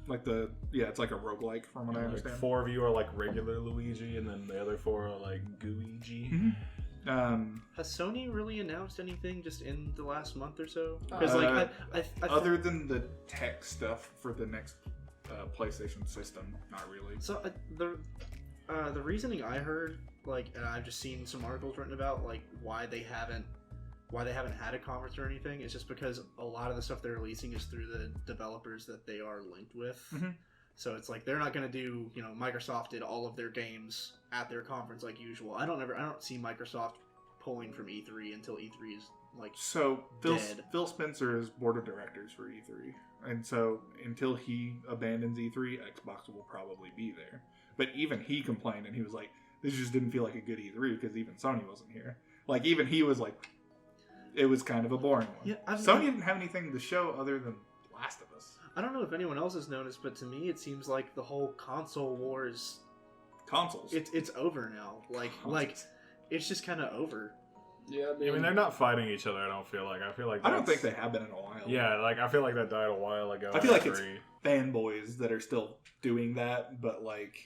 Like it's like a roguelike from what I Like understand. 4 of you are like regular Luigi, and then the other 4 are like Gooigi. Has Sony really announced anything just in the last month or so? Because Uh, I Other than the tech stuff for the next PlayStation system, not really. So the reasoning I heard, like, and I've just seen some articles written about, like, why they haven't had a conference or anything, is just because a lot of the stuff they're releasing is through the developers that they are linked with. Mhm. So it's like they're not going to do, Microsoft did all of their games at their conference like usual. I don't see Microsoft pulling from E3 until E3 is like So dead. Phil Spencer is board of directors for E3, and so until he abandons E3, Xbox will probably be there. But even he complained, and he was like, "This just didn't feel like a good E3 because even Sony wasn't here." Like even he was like, it was kind of a boring one. Yeah, Sony didn't have anything to show other than Last of Us. I don't know if anyone else has noticed, but to me it seems like the whole console wars Consoles. it's over now. Like it's just kind of over. Yeah, I mean, they're not fighting each other. I don't feel like. I feel like I don't that's- think they have been in a while. Yeah, like I feel like that died a while ago. I feel like agree. it's fanboys that are still doing that, but like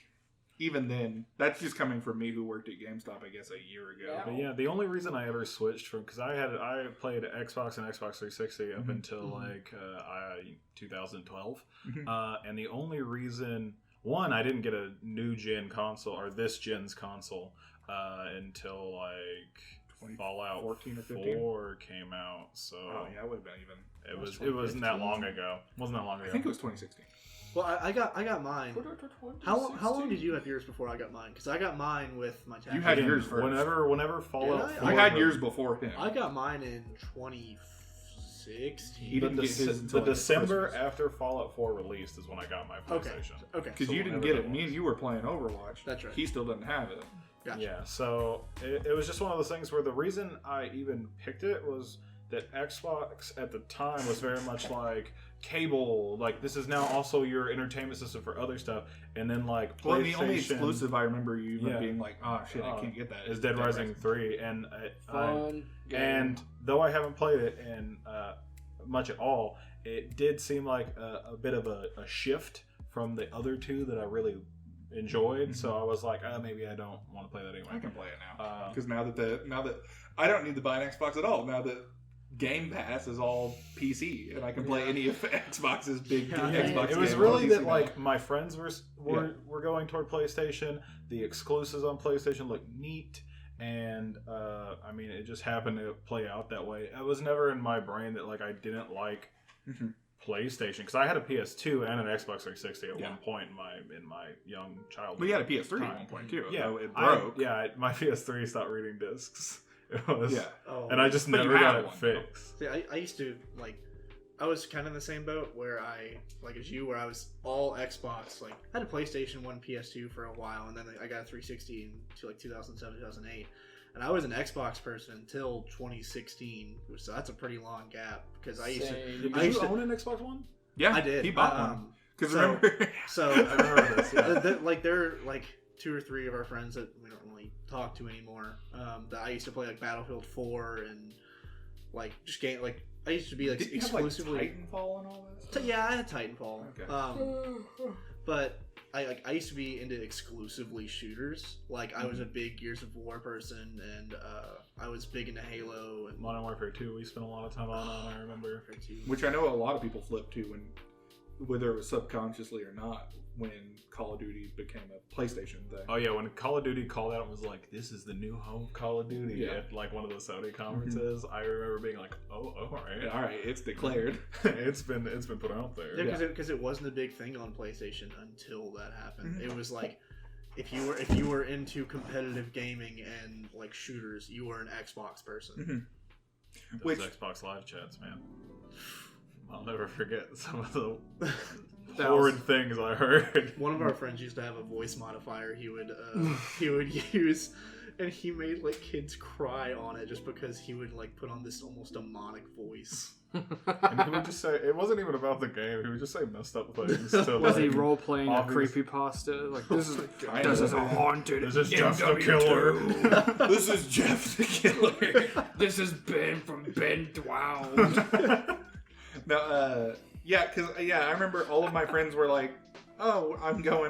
even then, that's just coming from me who worked at GameStop, I guess, a year ago. But yeah, the only reason I ever switched from because I played Xbox and Xbox 360 up until like 2012, and the only reason I didn't get a new gen console or this gen's console until like Fallout 14 or 15? 4 came out. So Yeah, it would have been even. it wasn't that long ago. Wasn't that long ago? I think it was 2016. Well, I got mine. How long did you have yours before I got mine? Because I got mine with my tax. You had Again, yours first. Whenever Fallout Did I? 4 You had yours before him. I got mine in 2016. He didn't get his the until December Christmas. after Fallout 4 released is when I got my Okay. PlayStation. Okay. Because So you didn't whenever get that it. Me was. and you were playing Overwatch. That's right. He still doesn't have it. Gotcha. Yeah, so it was just one of those things where the reason I even picked it was that Xbox at the time was very much like cable, like this is now also your entertainment system for other stuff, and then like PlayStation. Well, the only exclusive I remember you even Yeah. being like, oh shit, I can't get that. is Dead Rising 3, and Fun game. and though I haven't played it in much at all, it did seem like a bit of a shift from the other two that I really enjoyed. So I was like, maybe I don't want to play that anyway. I can play it now because now that I don't need to buy an Xbox at all. Now that Game Pass is all PC, and I can play any of Xbox's big Xbox. It was games really on that PC like now. my friends were going toward PlayStation. The exclusives on PlayStation looked neat, and I mean it just happened to play out that way. It was never in my brain that like I didn't like PlayStation because I had a PS2 and an Xbox 360 at one point in my young childhood. We had a PS3 at one point too. Yeah, though it broke. my PS3 stopped reading discs. It was, Oh, and I just But you never got had it one, fixed. See, I used to I was kind of in the same boat where as you, where I was all Xbox. Like I had a PlayStation 1, PS2 for a while, and then I got a 360 into like 2007, 2008. And I was an Xbox person until 2016, so that's a pretty long gap because I used to. Same. I Did used you to- own an Xbox One? Yeah, I did. He bought one. Because so- remember, So I remember this. Yeah. there are like 2 or 3 of our friends that we don't really talk to anymore. That I used to play like Battlefield 4 and like just game like I used to be like did you have like exclusively. Titanfall and all this? Yeah, I had Titanfall. Okay. But I used to be into exclusively shooters. Like I was a big Gears of War person, and I was big into Halo and Modern Warfare 2, we spent a lot of time on. I remember. Warfare 2. Which I know a lot of people flipped to whether it was subconsciously or not, when Call of Duty became a PlayStation thing. Oh yeah, when Call of Duty called out and was like, "This is the new home Call of Duty" Yeah. at like one of the Sony conferences, I remember being like, "Oh, all right, All right, it's declared. it's been put out there." Yeah, because it wasn't a big thing on PlayStation until that happened. It was like if you were into competitive gaming and like shooters, you were an Xbox person. Those Xbox Live chats, man. I'll never forget some of the horrid things I heard. One of our friends used to have a voice modifier he would use, and he made like kids cry on it just because he would like put on this almost demonic voice. And he would just say, it wasn't even about the game. He would just say messed up things. To, Was like, he role playing a obvious- creepypasta? Like this Kind is of. a haunted. This is just a killer. This is Jeff the Killer. This is Ben from Ben 12. No, I remember all of my friends were like, "Oh, I'm gonna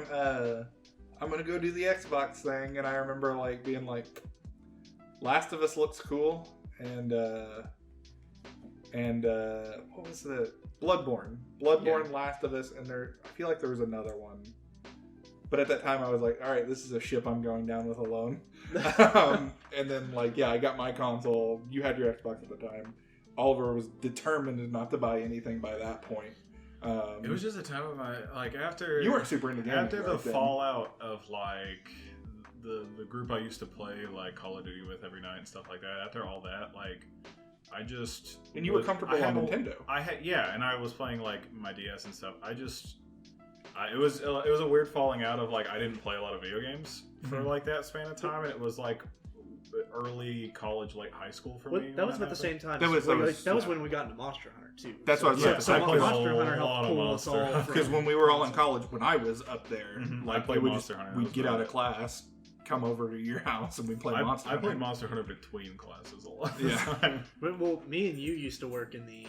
go do the Xbox thing," and I remember like being like, "Last of Us looks cool," and what was the Bloodborne, Last of Us, and I feel like there was another one, but at that time I was like, "All right, this is a ship I'm going down with alone," and then I got my console. You had your Xbox at the time. Oliver was determined not to buy anything by that point. It was just a time of my after you weren't super into gaming after the right then. fallout of like the group I used to play like Call of Duty with every night and stuff like that. After all that, like I just And you were comfortable on Nintendo. And I was playing like my DS and stuff. It was a weird falling out of like I didn't play a lot of video games for like that span of time, and it was like early college, like high school for me. That was about the same time. That was when we got into Monster Hunter too. That's what I was about to say. I played Monster a Hunter lot helped of pull us Monster all. Hunter. Because when we were all in college, when I was up there, I like played we would Monster Hunter. we'd get out of class, come over to your house, and we'd play Monster I Hunter. played Monster Hunter between classes a lot. Yeah. Time. Well, me and you used to work in the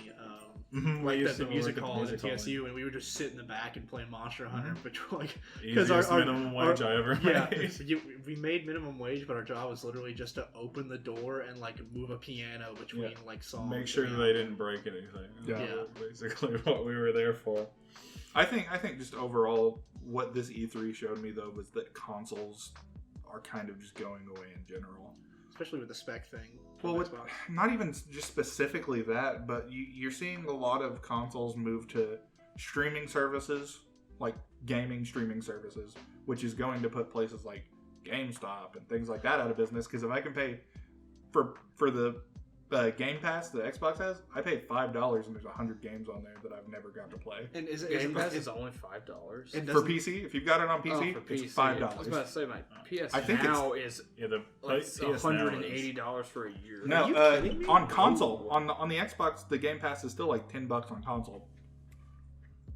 We like used the to music work at the hall at music hall. TSU, and we would just sit in the back and play Monster Hunter, but like Easiest minimum wage I ever made. we made minimum wage, but our job was literally just to open the door and like move a piano between like songs. Make sure they didn't break anything. Yeah. Basically what we were there for. I think just overall, what this E3 showed me though was that consoles are kind of just going away in general. Especially with the spec thing. Well, not even just specifically that, but you're seeing a lot of consoles move to streaming services, like gaming streaming services, which is going to put places like GameStop and things like that out of business. Because if I can pay for the Game Pass that Xbox has, I paid $5 and there's 100 games on there that I've never got to play. And Game Pass is only $5. For PC, if you've got it on PC, for it's PC. $5. I was about to say my PS I think now is the like PS now is- $180 for a year. No, Are you kidding me? on console, on the Xbox, the Game Pass is still like $10 on console.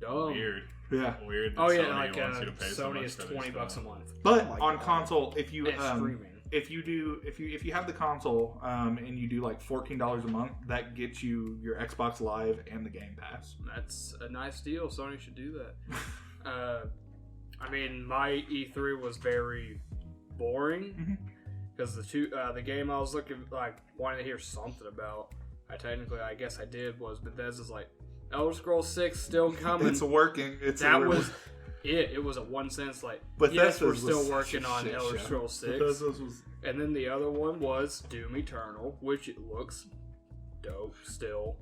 Dumb. Weird. Yeah, Weird. That Oh yeah, Sony like wants you to pay so Sony much is for their $20 a stuff. month. but my on God. console, if you And streaming. if you have the console and you do like $14 a month, that gets you your Xbox Live and the Game Pass. That's a nice deal. Sony should do that. I mean, my E3 was very boring because the game I was looking like wanting to hear something about. I guess I did was Bethesda's like Elder Scrolls 6 still coming. It's working. That was it. It was a one sentence like yes, we're still working on Elder Scrolls 6. And then the other one was Doom Eternal, which it looks dope still.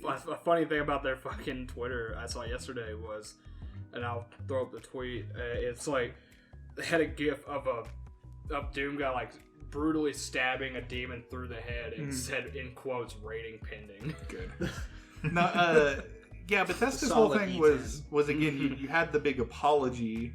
A funny thing about their fucking Twitter I saw yesterday was, and I'll throw up the tweet. It's like they had a GIF of Doom guy like brutally stabbing a demon through the head and said in quotes rating pending. Good. No, yeah, Bethesda's whole Solid thing E10. was again you had the big apology,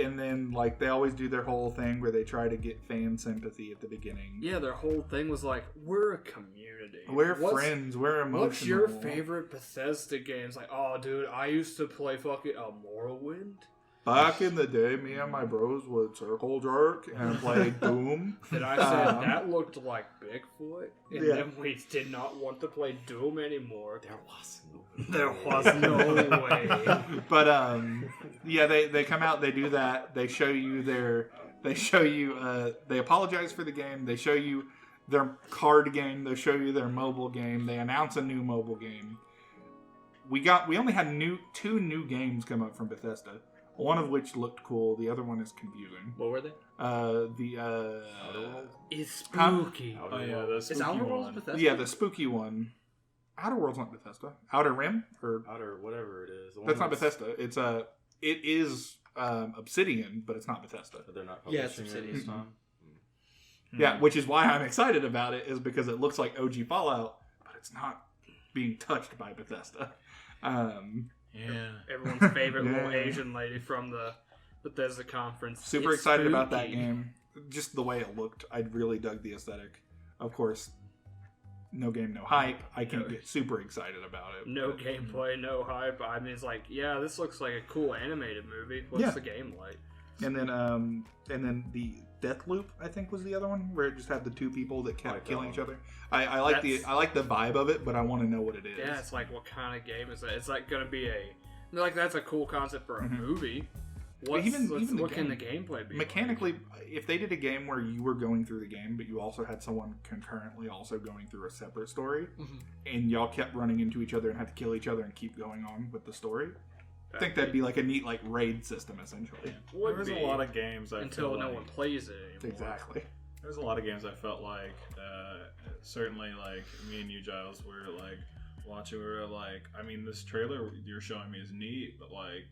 and then like they always do their whole thing where they try to get fan sympathy at the beginning. Yeah, their whole thing was like, we're a community. We're friends. We're emotional. What's your favorite Bethesda games? Like, oh, dude, I used to play fucking Morrowind. Back in the day, me and my bros would circle jerk and play Doom. That I said that looked like Bigfoot, and Yeah. then we did not want to play Doom anymore. There was There was no way. But yeah, they come out, they do that, they show you they apologize for the game, they show you their card game, they show you their mobile game, they announce a new mobile game. We only had two new games come up from Bethesda, one of which looked cool, the other one is confusing. What were they? It's spooky. Oh yeah, the spooky Is Outer Worlds one. Bethesda? Yeah, the spooky one. Outer World's not Bethesda. Outer Rim or Outer whatever it is. The one that's not Bethesda. It is Obsidian, but it's not Bethesda. But they're not Yeah, it's publishing it Obsidian. this time. Yeah, which is why I'm excited about it, is because it looks like OG Fallout, but it's not being touched by Bethesda. Yeah. Everyone's favorite little Yeah. Asian lady from the Bethesda conference. Super It's excited about that spooky. game. Just the way it looked, I really dug the aesthetic. Of course, no game, no hype. I can't get super excited about it. No but- gameplay, no hype. I mean, it's like, yeah, this looks like a cool animated movie. What's Yeah. the game like? And then the Deathloop, I think, was the other one where it just had the two people that kept Like that killing one. each other. I like the vibe of it, but I want to know what it is. Yeah, it's like, what kind of game is that? It's like gonna be like that's a cool concept for a movie. But even the what can the game- gameplay be? Mechanically, if they did a game where you were going through the game, but you also had someone concurrently also going through a separate story, and y'all kept running into each other and had to kill each other and keep going on with the story, I think that'd be like a neat like raid system essentially. Would There's be, a lot of games I until feel no like, one plays it anymore. Exactly. There's a lot of games I felt like certainly like me and you, Giles, were like watching. We were like, I mean, this trailer you're showing me is neat, but like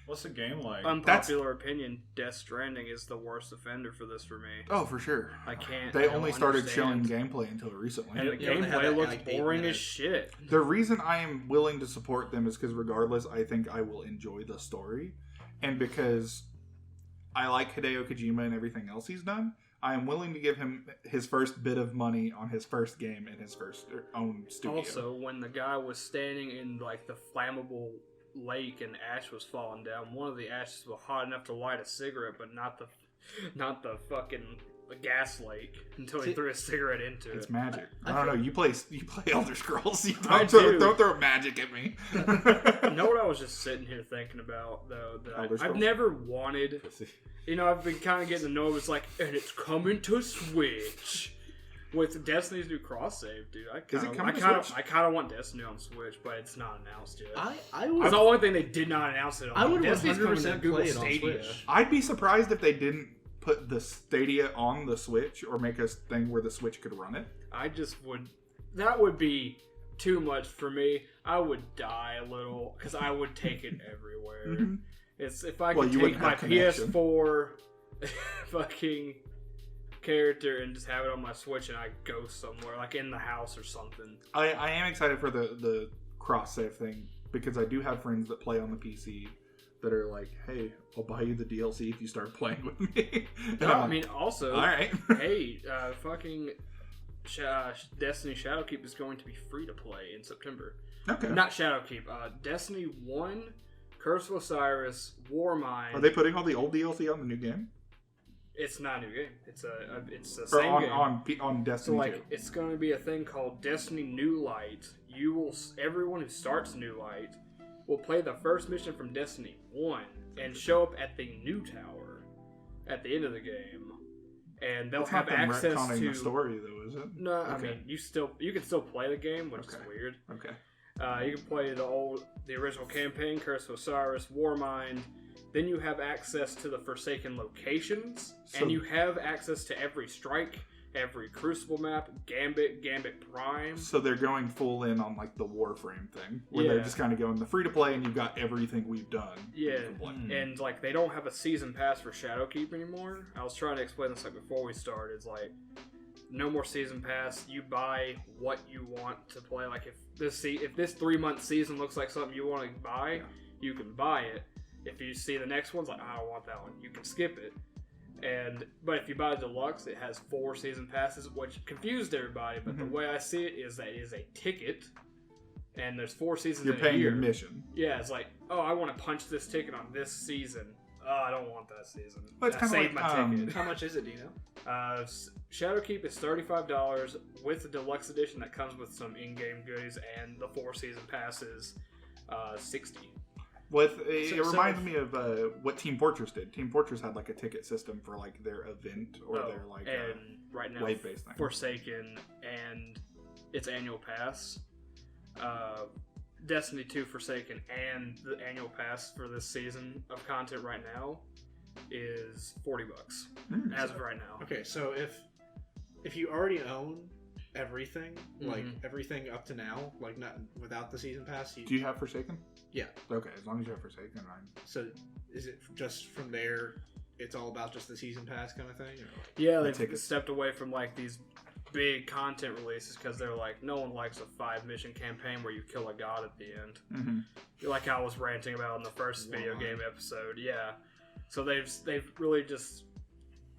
What's the game like? Unpopular opinion, Death Stranding is the worst offender for this for me. Oh, for sure. I can't. They I only don't started understand. showing gameplay until recently. And the Yeah, they had gameplay that, looks like, 8 boring as minutes. shit. The reason I am willing to support them is because regardless, I think I will enjoy the story. And because I like Hideo Kojima and everything else he's done, I am willing to give him his first bit of money on his first game in his first own studio. Also, when the guy was standing in like the flammable lake and ash was falling down, one of the ashes was hot enough to light a cigarette, but not the fucking gas lake until he threw a cigarette into It's it. magic. I don't know. You play Elder Scrolls. You I don't throw magic at me. You know what I was just sitting here thinking about though? Elder I've Scrolls? never wanted. You know, I've been kind of getting to know it. It's like, and it's coming to Switch with Destiny's new cross save, dude. I Is it kind coming to of Switch? want Destiny on Switch, but it's not announced yet. I That's would the only thing they did not announce it on. I would Destiny's coming to 100% Google play it on Stadia. Switch. I'd be surprised if they didn't put the Stadia on the Switch or make a thing where the Switch could run it. I just would. That would be too much for me. I would die a little because I would take it everywhere. Mhm. It's if I Well, could you take wouldn't my have connection. PS4 fucking character and just have it on my Switch and I go somewhere like in the house or something. I am excited for the cross save thing because I do have friends that play on the PC that are like, "Hey, I'll buy you the DLC if you start playing with me." And No, I'm I like, mean also, all right. hey, fucking Destiny Shadowkeep is going to be free to play in September. Okay. Not Shadowkeep. Destiny 1, Curse of Osiris, Warmind. Are they putting all the old DLC on the new game? It's not a new game. It's the Or same on game. on So Destiny like 2? it's going to be a thing called Destiny New Light. Everyone who starts New Light will play the first mission from Destiny 1 and show up at the new tower at the end of the game. And they'll It's have not them access retconning to the story though, is it? No, I Okay. mean you can still play the game, which is Okay. weird. Okay. You can play the original campaign, Curse of Osiris, Warmind. Then you have access to the Forsaken locations, So- and you have access to every strike, every Crucible map, Gambit Prime. So they're going full in on like the Warframe thing, where they're Yeah. just kind of going the free to play, and you've got everything we've done. Yeah, You can play. and like they don't have a season pass for Shadowkeep anymore. I was trying to explain this like before we started. It's like no more season pass. You buy what you want to play. Like if this 3-month season looks like something you want to buy, you can buy it. If you see the next one's like, I don't want that one, you can skip it. But if you buy deluxe, it has 4 season passes, which confused everybody. But the way I see it is that it is a ticket, and there's 4 seasons. You're in paying a year. admission. Yeah, it's like, oh, I want to punch this ticket on this season. Oh, I don't want that season. Well, it's I kinda saved like, my ticket. How much is it, do you know? Shadowkeep is $35 with the deluxe edition that comes with some in-game goodies and the 4 season passes, $60. It So reminds me of what Team Fortress did. Team Fortress had like a ticket system for like their event or their like and right now wave-based thing. Forsaken and its annual pass, Destiny 2 Forsaken and the annual pass for this season of content right now is $40 as of right now. Okay, so if you already own everything, like Mhm. everything up to now, like not without the season pass, Do you have Forsaken? Yeah. Okay, as long as you have Forsaken, So is it just from there? It's all about just the season pass kind of thing. Or like, Yeah, The they've tickets. stepped away from like these big content releases because they're like, no one likes a 5-mission campaign where you kill a god at the end. Mm-hmm. Like I was ranting about in the first video Wow. game episode. Yeah, so they've really just,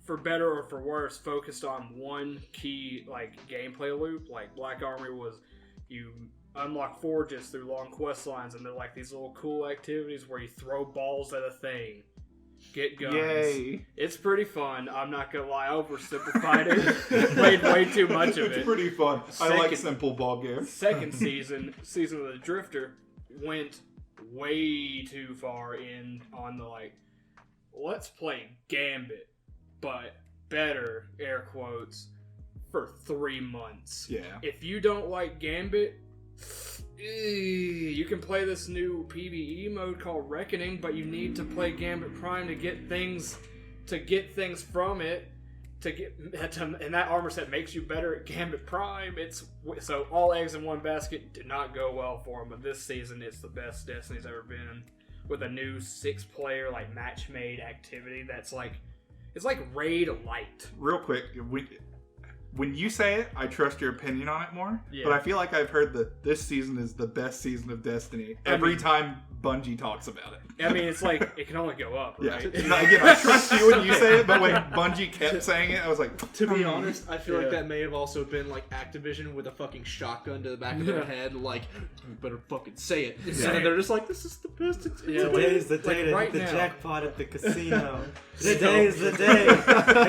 for better or for worse, focused on one key like gameplay loop. Like Black Armory was, you unlock forges through long quest lines, and they're like these little cool activities where you throw balls at a thing, get guns. Yay! It's pretty fun. I'm not gonna lie, I oversimplified it. Played way too much of It's it. pretty fun. I like Second- simple ball games. Second season of the Drifter, went way too far in on the like, let's play Gambit, but better, air quotes, for 3 months. Yeah. If you don't like Gambit, you can play this new PvE mode called Reckoning, but you need to play Gambit Prime to get things from it. And that armor set makes you better at Gambit Prime. So all eggs in one basket did not go well for him, but this season it's the best Destiny's ever been. with a new 6-player like match-made activity that's like it's like Raid Light. Real quick, when you say it, I trust your opinion on it more. Yeah. But I feel like I've heard that this season is the best season of Destiny every time Bungie talks about it. I mean, it's like it can only go up, Yeah. right? Again, I trust you when you say it, but when Bungie kept saying it, I was like, To be honest, I feel Yeah. like that may have also been like Activision with a fucking shotgun to the back of their Yeah. head, like, you better fucking say it. Yeah. And then they're just like, this is the best. Yeah, Today's the day to right hit the now. jackpot at the casino. Today's the day.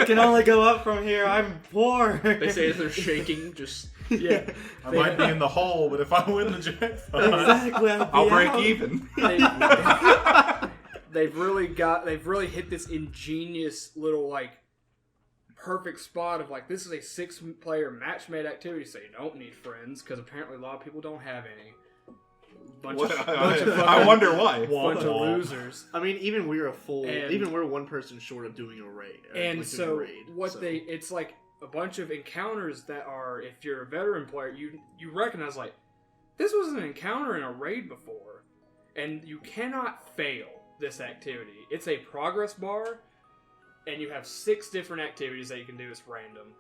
It can only go up from here. I'm poor. They say as they're shaking, just Yeah, I might be in the hole, but if I win the jackpot, Exactly. I'll break even. they've really hit this ingenious little like perfect spot of like this is a 6-player match-made activity, so you don't need friends because apparently a lot of people don't have any. I wonder why. Bunch of losers. I mean, even we're And- we're one person short of doing a raid. And like doing a so raid, so. it's like a bunch of encounters that are, if you're a veteran player, you recognize like this was an encounter in a raid before, and you cannot fail this activity. It's a progress bar, and you have 6 different activities that you can do. It's random.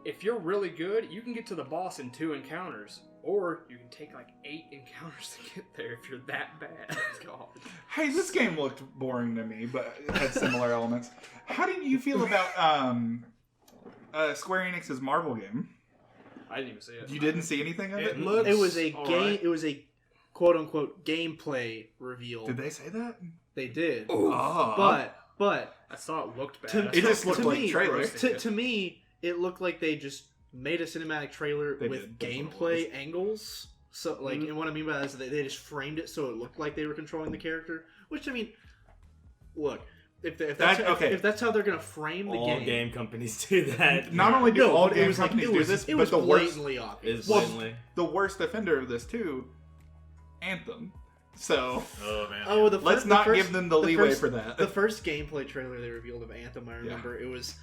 If you're really good, you can get to the boss in 2 encounters, or you can take like 8 encounters to get there if you're that bad. God. Hey, this game looked boring to me, but it had similar elements. How did you feel about Square Enix's Marvel game? I didn't even see it. You didn't see anything of it? It was a all game. right. It was a quote unquote gameplay reveal. Did they say that? They did, Oh. but I saw it looked bad. to, It just looked to like me, trailers. To me, it looked like they just made a cinematic trailer They with did, that's what it gameplay angles. So, like, and what I mean by that is they just framed it so it looked like they were controlling the character. Which, I mean, look, if that's how they're gonna frame the All game companies do that. Not only do No, all but game it was like companies it do was this, it but was the worst, blatantly obvious. Is Well, blatantly. the worst offender of this too, Anthem. So oh man, Oh, let's not give them the leeway for that. The first gameplay trailer they revealed of Anthem, I remember it was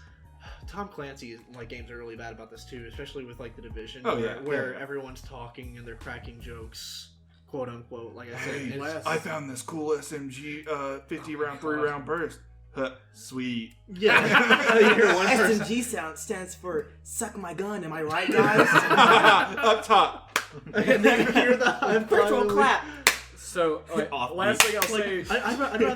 Tom Clancy. Like games are really bad about this too, especially with like the Division, Oh, where yeah. everyone's talking and they're cracking jokes, quote unquote. Like I said, Hey, it's- I found this cool SMG 50 round 3-round burst. Huh, sweet. yeah. You hear one person, SMG stands for suck my gun. Am I right, guys? Up top. and then you hear the Virtual clap. So, Off last thing I'll Like, say.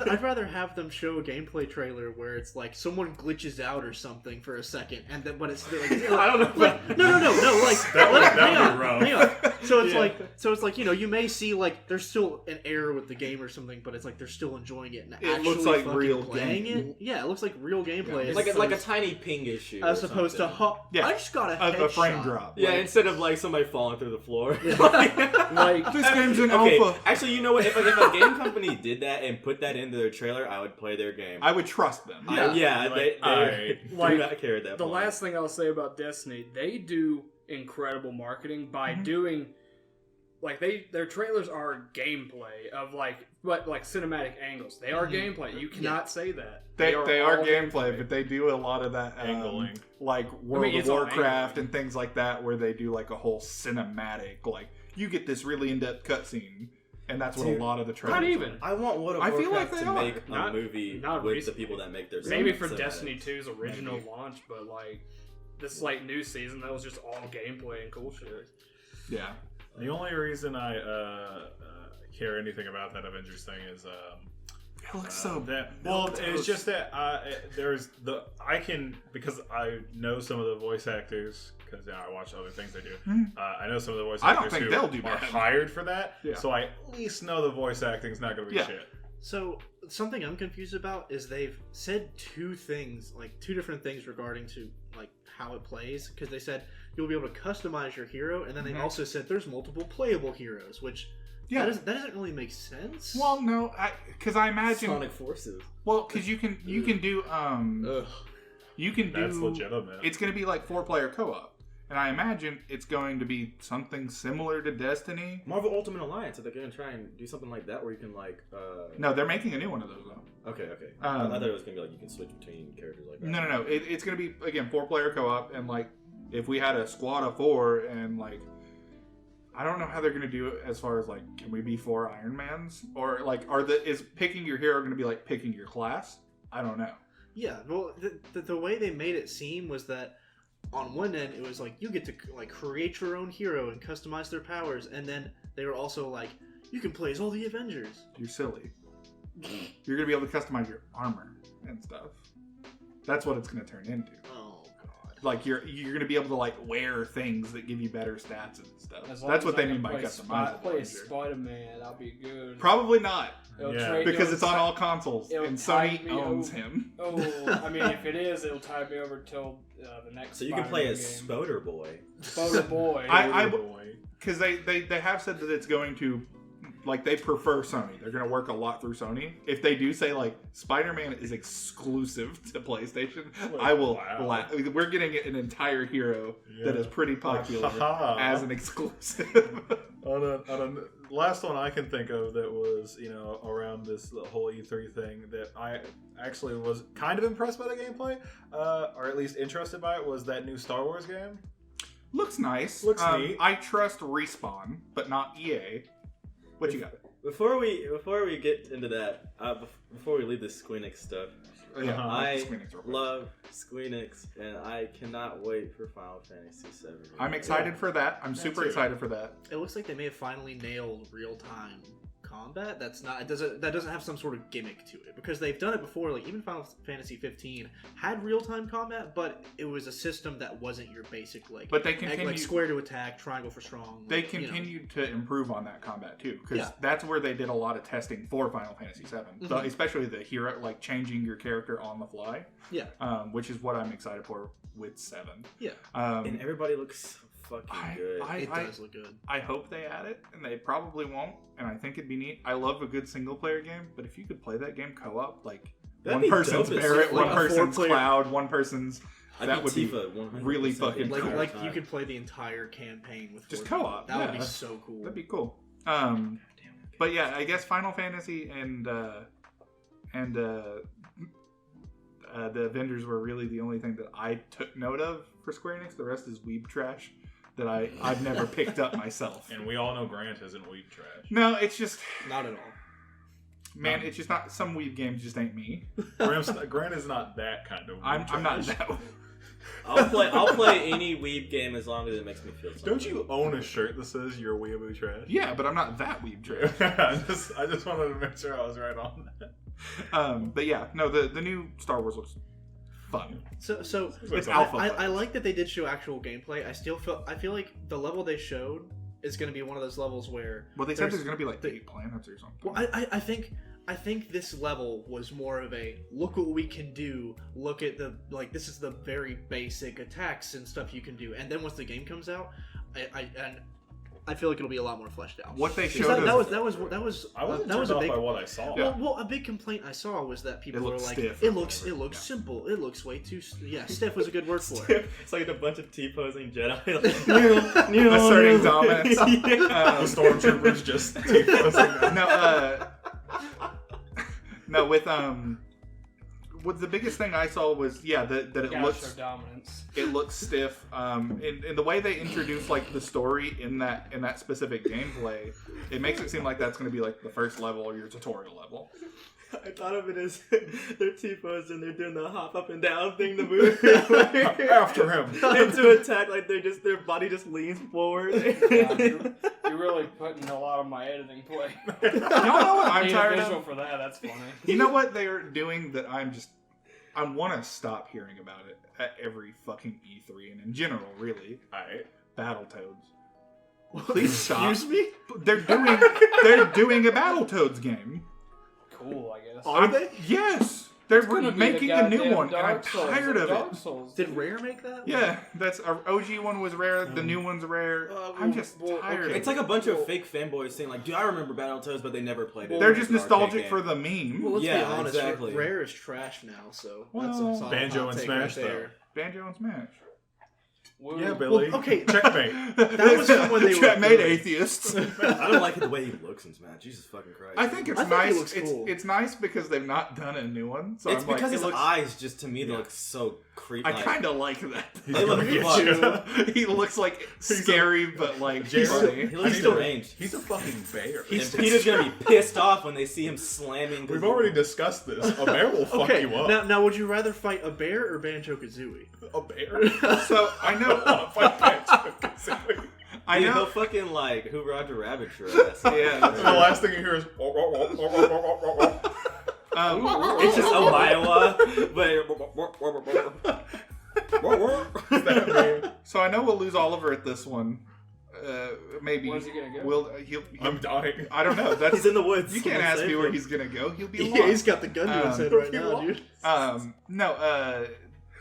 I'd rather have them show a gameplay trailer where it's like someone glitches out or something for a second, and then but it's like I don't know. like, no, like That would hang be on, rough. hang on. So it's like you know you may see like there's still an error with the game or something, but it's like they're still enjoying it and It actually looks like fucking real playing game. it. Yeah, it looks like real gameplay. as like a opposed- tiny ping issue. as or opposed to something. Yeah. I just got a A frame headshot. drop. Yeah, Like, instead of like somebody falling through the floor. Like, this game's in Okay, alpha. actually, you know what? If a game company did that and put that into their trailer, I would play their game. I would trust them. Yeah, Like, they alright. do Like, not care at that the point. last thing I'll say about Destiny, they do incredible marketing by doing, like their trailers are gameplay of like cinematic angles. They are gameplay. You cannot say that. They are all gameplay, but they do a lot of that Angling. like World of it's all Warcraft angling. and things like that, where they do like a whole cinematic, like you get this really in-depth cutscene, and that's what Dude, a lot of the trailers. Not even. I want World of I feel Warcraft like they to are. make a Not- movie not with recently. the people that make their Maybe for cinematics. Destiny 2's original Maybe. launch, but like this like new season, that was just all gameplay and cool shit. Yeah. The only reason I care anything about that Avengers thing is It looks so that. Well, milquetoast. it's just that because I know some of the voice actors because I watch other things they do. I know some of the voice I don't actors think who they'll do are bad. hired for that. Yeah. So I at least know the voice acting's not going to be Yeah. shit. So something I'm confused about is they've said two different things regarding to like how it plays, because they said you'll be able to customize your hero, and then they also said there's multiple playable heroes, which that doesn't really make sense. Well, no, because I imagine. Sonic Forces. Well, because you can do Ugh. you can do. That's legitimate. It's going to be like 4-player co-op, and I imagine it's going to be something similar to Destiny. Marvel Ultimate Alliance. Are they going to try and do something like that where you can like? No, they're making a new one of those though. Okay. I thought it was going to be like you can switch between characters like that. No. It's going to be again 4-player co-op, and like if we had a squad of 4 and like I don't know how they're going to do it as far as like, can we be 4 Iron Mans? Or like, is picking your hero going to be like picking your class? I don't know. Yeah, well, the way they made it seem was that on one end it was like you get to like create your own hero and customize their powers, and then they were also like you can play as all the Avengers. You're silly. You're going to be able to customize your armor and stuff. That's what it's going to turn into. Oh god! Like you're going to be able to like wear things that give you better stats and stuff. As long That's as what I they can mean by play customizable. Play Spider-Man, I'll be good. Probably not, because it'll it's on ti- all consoles it'll and tide Sony me owns over. him. Oh, I mean, if it is, it'll tide me over till the next. So you can play Spider-Man as game. Spoder Boy. Spoder Boy. Because they have said that it's going to, like, they prefer Sony. They're going to work a lot through Sony. If they do say, like, Spider-Man is exclusive to PlayStation, I will laugh. We're getting an entire hero that is pretty popular as an exclusive. Last one I can think of that was, around the whole E3 thing that I actually was kind of impressed by the gameplay, or at least interested by it, was that new Star Wars game. Looks nice. Looks neat. I trust Respawn, but not EA. What you got? Before we get into that, before we leave this Squeenix stuff, Yeah, I Squeenix real quick. love Squeenix, and I cannot wait for Final Fantasy VII. I'm excited for that. I'm super excited for that. It looks like they may have finally nailed real-time combat. That doesn't have some sort of gimmick to it, because they've done it before. Like even Final Fantasy 15 had real-time combat, but it was a system that wasn't your basic But they continue like square to attack, triangle for strong. They continued to improve on that combat too, because Yeah. that's where they did a lot of testing for Final Fantasy VII. So especially the hero, like changing your character on the fly. Yeah. Which is what I'm excited for with 7. Yeah. And everybody looks so fucking good. It does look good. I hope they add it, and they probably won't. And I think it'd be neat. I love a good single player game, but if you could play that game co-op, like That'd one be person's dope as Barret, shit. one Like a person's 4-player Cloud, one person's that would be Tifa 100% really fucking the cool. entire Like time. you could play the entire campaign with Just 4 co-op, That would yeah. be so cool. That'd be cool. But yeah, I guess Final Fantasy and the Avengers were really the only thing that I took note of for Square Enix. The rest is weeb trash that I've never picked up myself. And we all know Grant isn't weeb trash. No, it's just, Not at all. man, it's just not. Some weeb games just ain't me. Grant is not that kind of weeb I'm not trash. that. I'll play any weeb game as long as it makes me feel something. Don't you own a shirt that says you're weeaboo trash? Yeah, but I'm not that weeb trash. I just wanted to make sure I was right on that. But yeah, no, the new Star Wars looks fun. So It's alpha I fights. like that they did show actual gameplay. I feel like the level they showed is going to be one of those levels where Well, they said there's going to be like 8 planets or something. Well, I think this level was more of a look what we can do. Look at this is the very basic attacks and stuff you can do. And then once the game comes out, I feel like it'll be a lot more fleshed out. What they Because showed that us, was I wasn't that was turned a off big by what I saw. Yeah. well, a big complaint I saw was that people It were looks like, stiff it or looks whatever. simple. It looks way too stiff was a good word for it. It's like a bunch of T-posing Jedi. asserting dominance. The stormtroopers just T-posing. No, with the biggest thing I saw was that it Gotta looks show dominance. it looks stiff. In the way they introduce like the story in that specific gameplay, it makes it seem like that's going to be like the first level or your tutorial level. I thought of it as they're T-posing and they're doing the hop up and down thing to move. After him. And to attack, like their body just leans forward. You're really putting a lot of my editing play. Y'all know what I'm Need a tired visual of? for that. That's funny. You know what they're doing that I want to stop hearing about it at every fucking E3 and in general, really. Alright. Battletoads. Please stop. Excuse me? They're doing a Battletoads game. Cool, I guess. Are they? Yes, they're It's gonna be making the a new goddamn one, and I'm Dark Souls tired of Dark it. Souls. Did Rare make that? Yeah, that's our OG one was rare. The new one's rare. I'm just tired. It's like a bunch of fake fanboys saying like, "Dude, I remember Battletoads," but they never played it. They're It's just an arcade nostalgic game. for the meme. Well, let's be Yeah, honest. exactly. Rare is trash now, so Well, that's a solid Banjo hot and take Smash, right there. Banjo and Smash. Woo. Yeah, Billy. Well, okay. Checkmate. That was from when they were Checkmate good. atheists. I don't like the way he looks in Smash. Jesus fucking Christ. I think it's I think he nice. looks cool. It's nice because they've not done a new one. So it's I'm like, because it his looks, eyes just to me they look so creepy. I kind of like that. They look fucked. He looks like scary, but like funny. He looks I need deranged. He's a fucking bear. And Peter's gonna be pissed off when they see him slamming. We've already discussed this. A bear will fuck Okay, you up. now would you rather fight a bear or Banjo-Kazooie? A bear. So I know. Fight Banjo-Kazooie. I Dude, know. he'll fucking like Who Roger Rabbit your ass. Yeah, that's And the last thing you hear is. It's just Iowa, but So I know we'll lose Oliver at this one. Maybe. Where's he gonna go? He'll I'm dying. I don't know. That's he's in the woods. You can't Someone ask save me where him. he's gonna go. He'll be Yeah, lost. he's got the gun to his head right now, dude. No.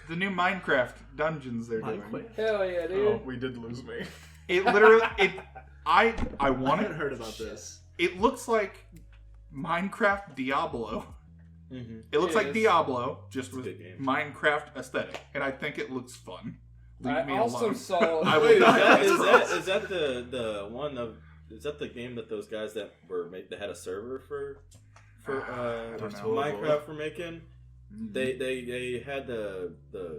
The new Minecraft dungeons they're doing. Hell yeah, dude. Oh, we did lose me. It literally. I I want haven't it. heard about this. It looks like Minecraft Diablo. Mm-hmm. It looks It like is. Diablo, just with good game. Minecraft aesthetic, and I think it looks fun. Leave I me also alone. saw. I will Wait, not is answer. is that the one of? Is that the game that those guys that they had a server for I don't know. Minecraft were making? Mhm. They had the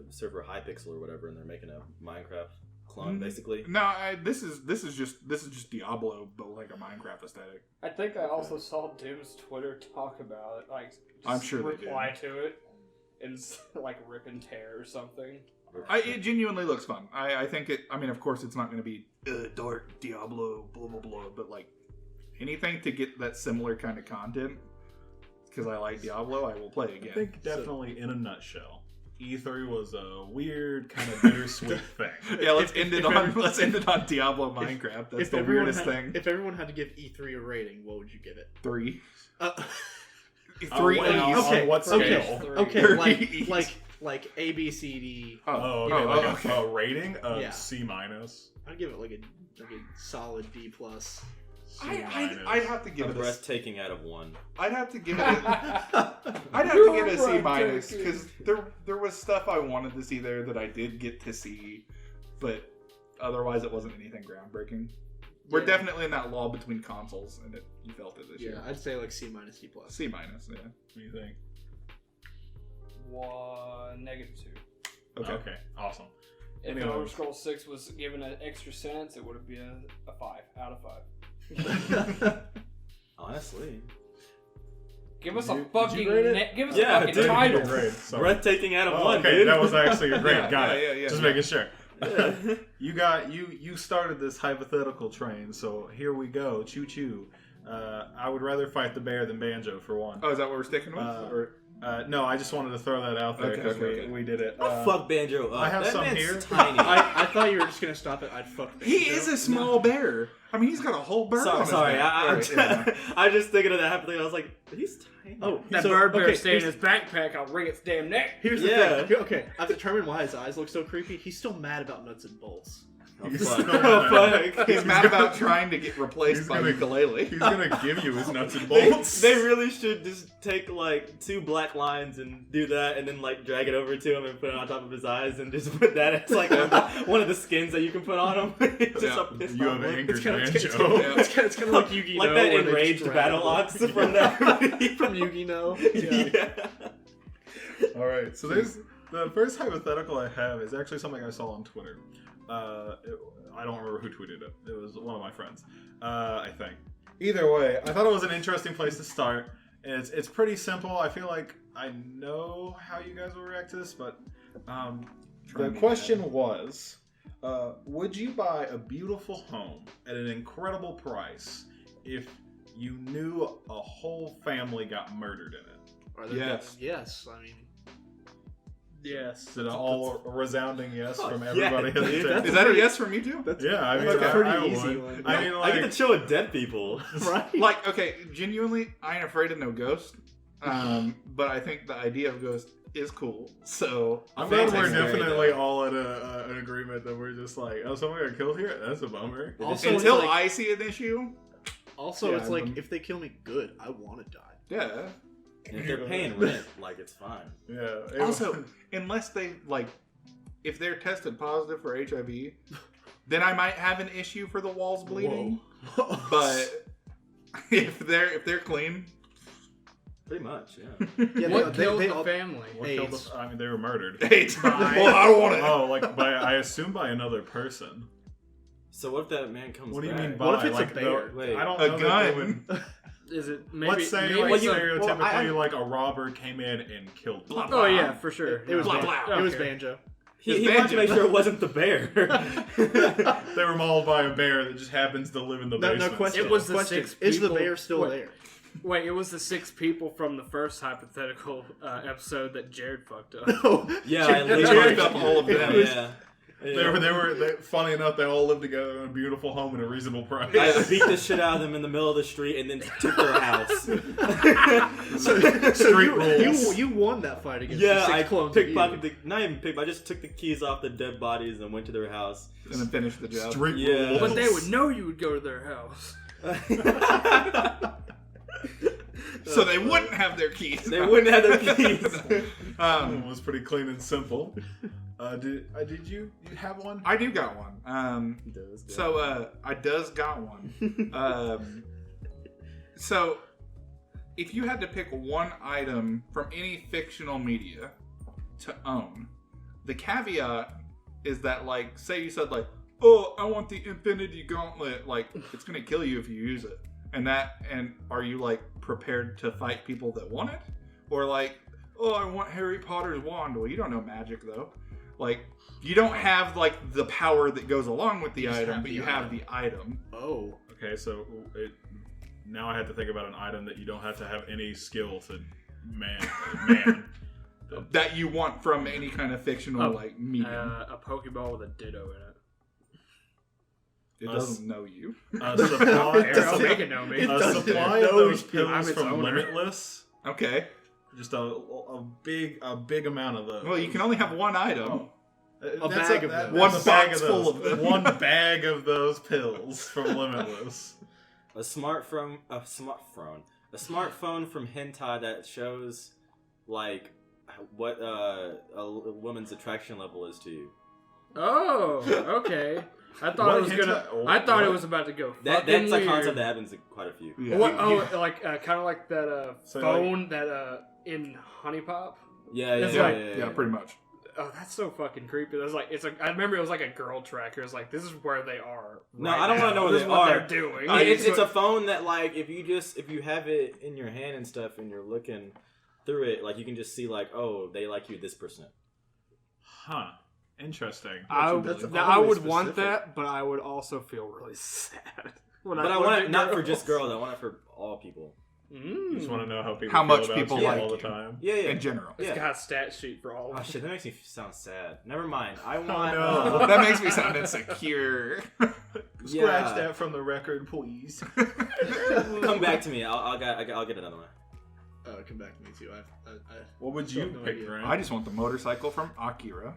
server Hypixel or whatever, and they're making a Minecraft clone basically. No, this is just Diablo, but like a Minecraft aesthetic. I think I also saw Dim's Twitter talk about it. Like, just I'm sure they did. reply to it and like rip and tear or something. It genuinely looks fun. I think it. I mean, of course, it's not going to be dark Diablo, blah blah blah, but like anything to get that similar kind of content. Because I like Diablo, I will play again. I think definitely in a nutshell, E3 was a weird kind of bittersweet thing. Yeah, let's If end it on Diablo Minecraft. That's the weirdest thing. If everyone had to give E3 a rating, what would you give it? 3. Uh, 3 well, E's. on what okay, scale? okay, Three. like A, B, C, D. Oh, Yeah, okay, like a rating of Yeah. C minus. I'd give it like a solid B plus. I'd have to give A it a. breathtaking out of 1. I'd have to give it. I'd have to give it a C minus because there was stuff I wanted to see there that I did get to see, but otherwise it wasn't anything groundbreaking. We're Yeah. definitely in that lull between consoles, and you felt it this Yeah, year. I'd say like C minus, C plus. C minus, yeah. What do you think? -2. Okay, awesome. If Anyways. Elder Scrolls 6 was given an extra sentence, it would have been a 5 out of 5. Honestly, Give us Did a you fucking rate it? give us Yeah, a fucking dude. title. Your grade, sorry. breathtaking out of Oh, 1, okay, dude. that was actually your grade. Yeah, Got yeah, it. yeah, Just yeah. making sure. You started this hypothetical train, so here we go. Choo choo. I would rather fight the bear than Banjo for one. Oh, is that what we're sticking with? No, I just wanted to throw that out there Okay, because okay. we did it. Fuck Banjo up. I have that some man's here. tiny. I thought you were just gonna stop at I'd fuck Banjo. He is a small bear. I mean, he's got a whole bird on his Sorry, back. I'm Right, yeah. I'm just thinking of that happening. I was like, he's tiny. Oh, That so, bird bear okay, stayed in here's- his backpack. I'll wring its damn neck. Here's the Yeah. thing. Okay, I've determined why his eyes look so creepy. He's still mad about nuts and bolts. Oh, He's fuck. still Oh, mad. fuck. He's mad about trying to get replaced He's by gonna- ukulele. He's gonna give you his nuts and They, bolts. they really should just take like 2 black lines and do that, and then like drag it over to him and put it on top of his eyes, and just put that as like one of the skins that you can put on him. It's just Yeah. a pissed You off have look. anger, It's kind of Banjo. it's kind of like Yu-Gi-Oh! Like that where they enraged just battle drag ox from that. from Yu-Gi-Oh! Yeah. All right, so there's the first hypothetical I have is actually something I saw on Twitter. I don't remember who tweeted it. It was one of my friends, I think. Either way, I thought it was an interesting place to start. It's pretty simple. I feel like I know how you guys will react to this, but the question was, would you buy a beautiful home at an incredible price if you knew a whole family got murdered in it? Are there Yes. Yes. I mean, Yes. Is it all a resounding yes Oh, from yeah, everybody? dude, that's Is that a yes from you too? Yeah, I mean, That's a I- pretty I easy would. one. I mean, I like, get to chill with dead people. right? Like, okay, genuinely, I ain't afraid of no ghost. But I think the idea of ghost is cool. So I'm glad we're Fantastic. definitely all in an agreement that we're just like, oh, someone got killed here? That's a bummer. Also, it's until like- I see an issue, Also, Yeah, it's like I'm- if they kill me good, I want to die. yeah. And if they're paying rent, like it's fine. Yeah. Also, unless they like if they're tested positive for HIV, then I might have an issue for the walls bleeding. But if they're clean, Pretty much, yeah. Yeah, What killed the all- family? What killed AIDS. I mean, they were murdered. AIDS. Well, I don't want it. Oh, like I assume by another person. So what if that man comes What do you back? mean by? What if it's a like, bear? Wait. I don't A know gun. that they would. Is it maybe? Let's say, maybe like, Well, you- stereotypically, well, I- like a robber came in and killed. Blah, people. Oh yeah, for sure. It was Blah, Ban- blah. It was Okay. Banjo. He wanted to make sure it wasn't the bear. They were mauled by a bear that just happens to live in the No, basement. no question. It was the question. 6 Is the people- bear still Wait. there? Wait, it was the 6 people from the first hypothetical episode that Jared fucked up. Yeah, I They literally fucked up all of them. Yeah. Funny enough, they all lived together in a beautiful home at a reasonable price. I beat the shit out of them in the middle of the street and then took their house. So Street you, rules. you won that fight against Yeah, the 6 I clones of pickpocketed you. not even pickpocketed, I just took the keys off the dead bodies and went to their house. And then finish the job. Street Yeah. rules. But they would know you would go to their house. So they wouldn't have their keys. They wouldn't have their keys. It was pretty clean and simple. Did you have one? I do got one. So I does got one. So if you had to pick one item from any fictional media to own, the caveat is that, like, say you said, like, oh, I want the Infinity Gauntlet, like, it's gonna kill you if you use it. And are you, like, prepared to fight people that want it? Or, like, oh, I want Harry Potter's wand. Well, you don't know magic, though. Like, you don't have, like, the power that goes along with the just item, have but the you have item. the item. Oh. Okay, so now I have to think about an item that you don't have to have any skill to man. That you want from any kind of fictional, like, medium. A Pokeball with a Ditto in it. It doesn't know you. A supply, I'll make it know me. It a doesn't supply of know those you. pills I'm its from owner. Limitless. Okay. Just a big amount of those. Well, you can only have one item. A bag of them. One that's a bag box of full those. of them. One bag of those pills from Limitless. A smartphone from Hentai that shows, like, what a woman's attraction level is to you. Oh, okay. I thought What it was gonna. hentai- I thought it what? was about to go. That's fucking a weird. concept that happens in quite a few. Yeah. What? Oh, like kind of like that So, phone that in Honey Pop. Yeah, It's yeah, like- yeah. Pretty much. Oh, that's so fucking creepy. It was like I remember it was like a girl tracker. It's like this is where they are. No, right I don't now. wanna know where this they is what are. they're doing. It's a phone that, like, if you have it in your hand and stuff and you're looking through it, like, you can just see, like, oh, they like you this %. Huh. Interesting. I That's would oddly want specific. that, but I would also feel really sad. When But I look want at it not for girls. just girls. I want it for all people. You just want to know how people How feel much about people you like all the you. time. Yeah, yeah. In general. It's Yeah. got a stat sheet for all of Oh them. shit, that makes me sound sad. Never mind. I want. no. That makes me sound insecure. Scratch Yeah. that from the record, please. Come back to me. I'll get another one. Come back to me too. What would Still you no pick, idea. Grant? I just want the motorcycle from Akira.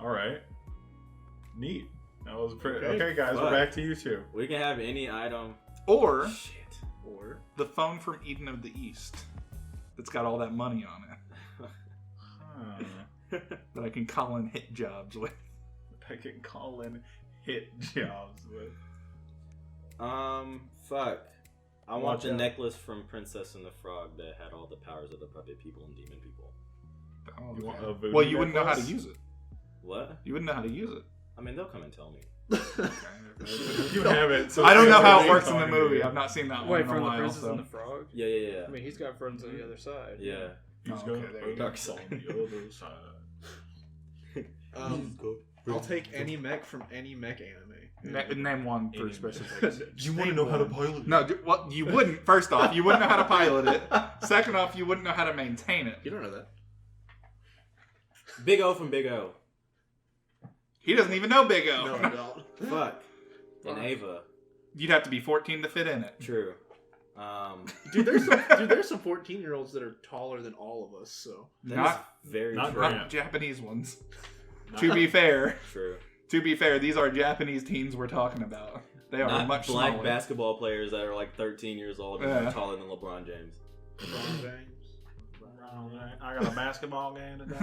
All right. Neat. That was pretty. Okay. Okay, guys, Fuck. we're back to you two. We can have any item. Or Shit. Or the phone from Eden of the East. That's got all that money on it. Huh. That I can call in hit jobs with. I can call in hit jobs with. Fuck. I want Watch the out. necklace from Princess and the Frog that had all the powers of the puppet people and demon people. Oh, You want okay. a voodoo Well, you wouldn't know how to necklace? use it. What? You wouldn't know how to use it. I mean, they'll come and tell me. You have it. So I don't know how it it's works in the talking to movie. you. I've not seen that one Wait, in a from the while. Princess So. and the Frog? Yeah, yeah, yeah. I mean, he's got friends on the other side. Yeah. He's Oh, going okay, there you go. dark on the other side. I'll take any mech from any mech anime. Name one for Any- specifics. Do you want to know how to pilot? No, well, you wouldn't. First off, you wouldn't know how to pilot it. Second off, you wouldn't know how to maintain it. You don't know that. Big O from Big O. He doesn't even know Big O. No, I don't. Fuck. And Ava. You'd have to be 14 to fit in it. True. Dude, there's some 14-year-olds that are taller than all of us. So That's Not- very not true. Grant. Not Japanese ones. Not- To be fair, True. these are Japanese teens we're talking about. They are Not much black smaller. basketball players that are like 13 years old and Yeah. are taller than LeBron James. LeBron James. I got a basketball game today.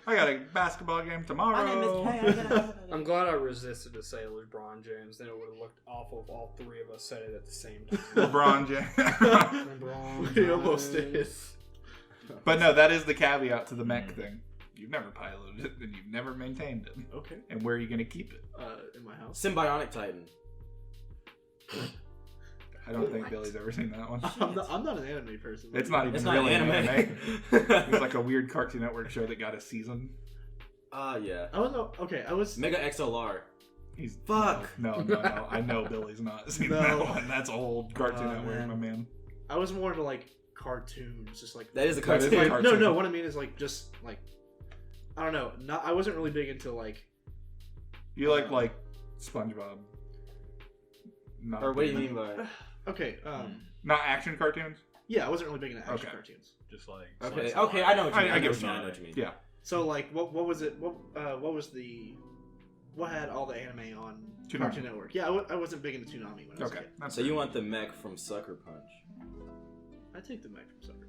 I got a basketball game tomorrow. I'm glad I resisted to say LeBron James. Then it would have looked awful if all three of us said it at the same time. LeBron James. LeBron We almost did. But no, that is the caveat to the mech thing. You've never piloted it, and you've never maintained it. Okay. And where are you going to keep it? In my house. Symbiotic Titan. I don't think Billy's ever seen that one. I'm not an anime person. It's not even It's not really anime. It's like a weird Cartoon Network show that got a season. Yeah. I was okay. I was. Mega XLR. He's Fuck. No. I know Billy's not seen No. that one. That's old Cartoon Oh, Network, man. my man. I was more into like cartoons, just like That is a That is cartoon. a cartoon. No. What I mean is like just like I don't know. Not I wasn't really big into like. You like SpongeBob. Not Or what do you mean by? Okay. Not action cartoons? Yeah, I wasn't really big into action Okay. cartoons. Just like Okay, slice of okay, life. I know what you mean. I get what what you you mean. I know what you mean. Yeah. So like, what was it? What was the? What had all the anime on Toonami. Cartoon Network? Yeah, I wasn't big into Toonami when I was a Okay. kid. That's So you want the mech from Sucker Punch? I take the mech from Sucker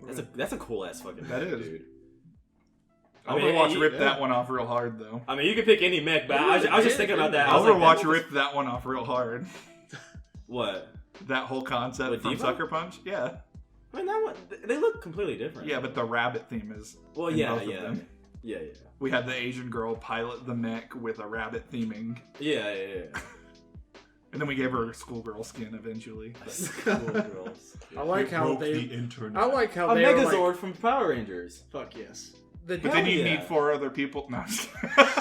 Punch. That's a cool ass fucking That mech, is. dude. I mean, Overwatch yeah. ripped that one off real hard, though. I mean, you can pick any mech, but I was just thinking about that. I was like, Overwatch that- ripped that one off real hard. What? That whole concept With from Devo? Sucker Punch? Yeah. I mean, that one, they look completely different. Yeah, but the rabbit theme is. Well, in yeah, both of yeah. them. Yeah. We had the Asian girl pilot the mech with a rabbit theming, Yeah. and then we gave her a schoolgirl skin eventually. Schoolgirls. I like how Broke they. the internet. I like how A they were Megazord like, from Power Rangers. Fuck yes. But then you yeah. need 4 other people. No, I'm just kidding.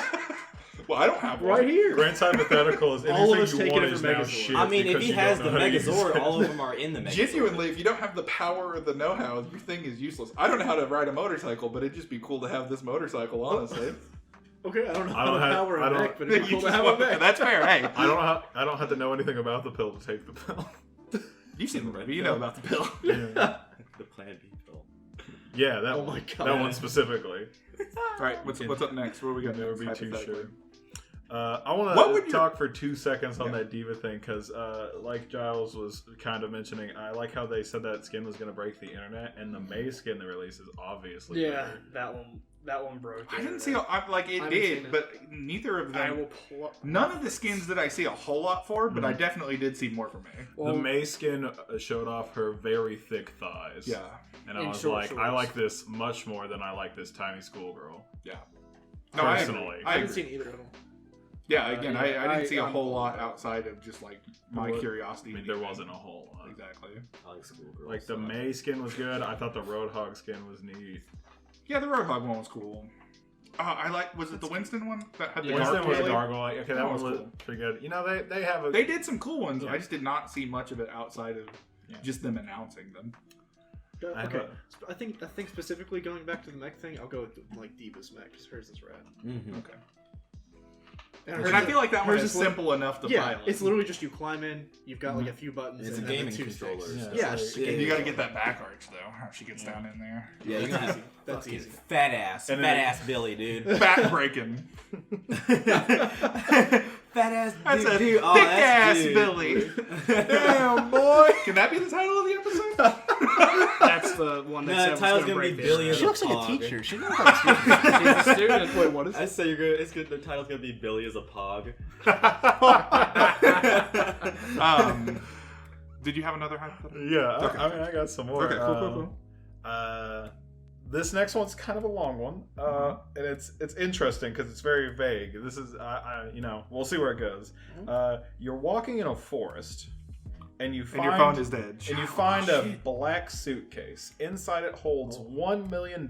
Well, I don't have one. Right here. Grant's hypothetical is All of us anything you taking want it is from now Megazord. shit. I mean, if because he you has don't the know how to use Megazord, it. all of them are in the Megazord. Genuinely, if you don't have the power or the know-how, your thing is useless. I don't know how to ride a motorcycle, but it'd just be cool to have this motorcycle, honestly. Okay, I don't know I how don't to have- power I a don't- mech, but it's You cool to just have a want- mech. That's fair. Hey, I don't have to know anything about the pill to take the pill. you've seen the movie. You know about the pill. Yeah, The Plan B pill. yeah, that Oh one. my God. That one specifically. All right, what's up next? What do we got? Never next, be too hypothetically? sure. I What want would to your- talk for 2 seconds on Yeah. that diva thing because, like Giles was kind of mentioning, I like how they said that skin was going to break the internet, and the May skin they released is obviously yeah, better. that one broke. I the didn't see. internet. Like it I haven't did, seen it. but neither of I them. will None of the skins that I see a whole lot for, but I definitely did see more for me. The May skin showed off her very thick thighs. Yeah, And I In was short like, I shorts. like this much more than I like this tiny schoolgirl. yeah. No, I agree. Personally. I haven't seen either of them. Yeah, again, yeah, I didn't see a I'm- whole lot outside of just like my What- curiosity. I mean, there wasn't a whole lot. Exactly. I like Schoolgirls. Like, the May skin was good. I thought the Roadhog skin was neat. Yeah, the Roadhog one was cool. I like. Was it the Winston one that had the Winston dark was a belly? gargoyle. Okay, that That one was was cool. pretty good. You know, they have a... They did some cool ones. Yeah. I just did not see much of it outside of Yeah. just them announcing them. I have Okay, a- I think specifically going back to the mech thing, I'll go with like Diva's mech because hers is rad. Mm-hmm. Okay. And And I feel like that one hers is is simple enough to Yeah, pilot. it's literally just you climb in, you've got like a few buttons, It's a and then gaming the 2 controller. sticks. Yeah, Yeah, it's it's just a like- gaming You got to controller. get that back arch though. How she gets down in there. Yeah, you That's got easy. That's easy. fat ass, And fat then- ass Billy, dude. Back breaking. Fat ass That's dude, a dude. Oh, thick that's ass dude. Billy. Damn boy. Can that be the title of the episode? That's the one that No, said the was title's gonna gonna be break the Billy internet. as a She looks like a pog. teacher. She knows how to speak. She's a student. Wait, what is I it? say you're good. It's good. The title's gonna be Billy as a pog. Did you have another hypothetical? Yeah, Okay. I mean, I got some more. Okay, cool. This next one's kind of a long one, and it's interesting because it's very vague. This is, we'll see where it goes. You're walking in a forest, and you find And your phone is dead. and you find a black suitcase. Inside it holds $1 million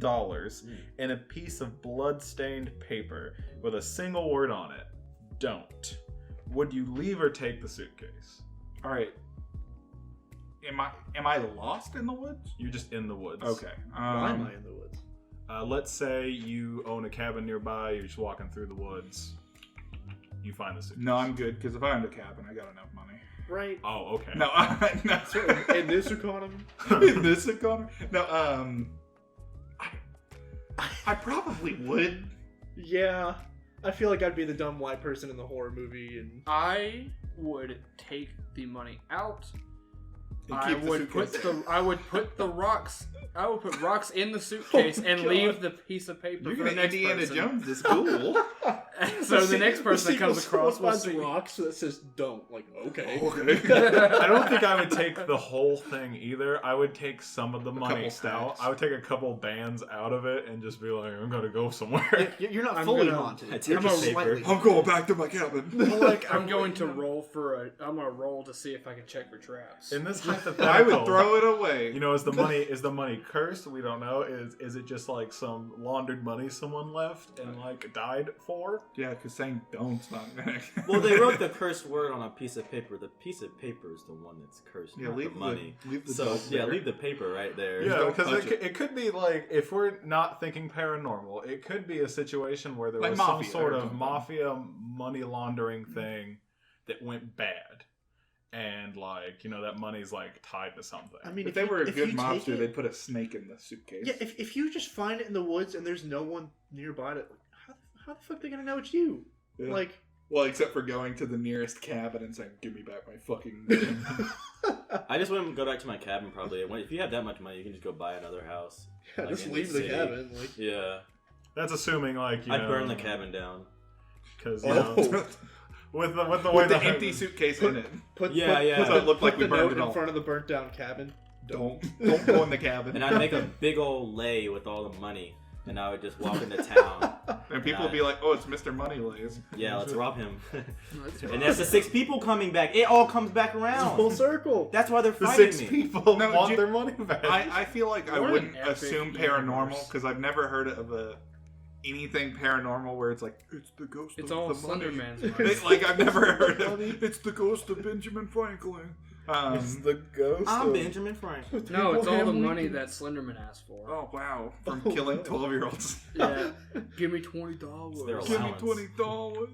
and a piece of blood-stained paper with a single word on it: "Don't." Would you leave or take the suitcase? All right. Am I lost in the woods? You're just in the woods. Okay. Why am I in the woods? Let's say you own a cabin nearby. You're just walking through the woods. You find the suitcase. No, I'm good because if I owned a cabin, I got enough money. Right. Oh, okay. No, no. In this economy, In this economy? No, I probably would. yeah. I feel like I'd be the dumb white person in the horror movie, and I would take the money out I would put the rocks. I would put rocks in the suitcase and leave the piece of paper You're for the gonna next Indiana person. Jones this cool. So the next person that comes across will finds see. rocks that says "don't." Like, okay. I don't think I would take the whole thing either. I would take some of the money couple stacks. out. I would take a couple bands out of it and just be like, I'm gonna go somewhere. You're not I'm fully gonna- haunted. I take You're the just paper. slightly. I'm going back to my cabin. Like, I'm going to roll to see if I can check for traps. in this hypothetical, I would throw it away. You know, is the money cursed? We don't know. Is it just like some laundered money someone left and like died for? Yeah, because saying don't's not gonna. Well, they wrote the cursed word on a piece of paper. The piece of paper is the one that's cursed, Yeah, not leave the money. leave the So dope yeah, there. leave the paper right there. Yeah, don't because touch it could be like, if we're not thinking paranormal, it could be a situation where there Like was mafia some sort or of something. mafia money laundering thing that went bad, and like, you know, that money's like tied to something. I mean, If they were a if good you take mobster, it- they'd put a snake in the suitcase. Yeah, if you just find it in the woods and there's no one nearby to, how the fuck are they gonna know it's you? Yeah. Like, Well, except for going to the nearest cabin and saying, "Give me back my fucking money." I just wouldn't go back to my cabin. Probably. If you have that much money, you can just go buy another house. yeah, Like, just in leave the the city. cabin. Like, Yeah, That's assuming like, you I'd know, burn the cabin down. because Oh. with the way With the the empty suitcase in it. Yeah, yeah. So it looked like put we the burned note it in all. front of the burnt down cabin. Don't go in the cabin. And I'd make a big old lay with all the money, and I would just walk into town. And people would be like, "Oh, it's Mr. Moneylays." Yeah, let's rob him. And that's the 6 people coming back. It all comes back Full around. circle. That's why they're the fighting 6 me. people No, want Ju- their money back. I feel like I What an wouldn't epic assume universe. paranormal because I've never heard of anything paranormal where it's like it's the ghost It's of all the Slender money. Man's money. Like I've never heard of it's the ghost of Benjamin Franklin. It's the ghost. I'm of- Benjamin Franklin. No, it's all the Abraham money Lincoln. that Slenderman asked for. Oh wow! From Oh, killing no. 12-year-olds. Yeah, give me $20. their Give me allowance. $20.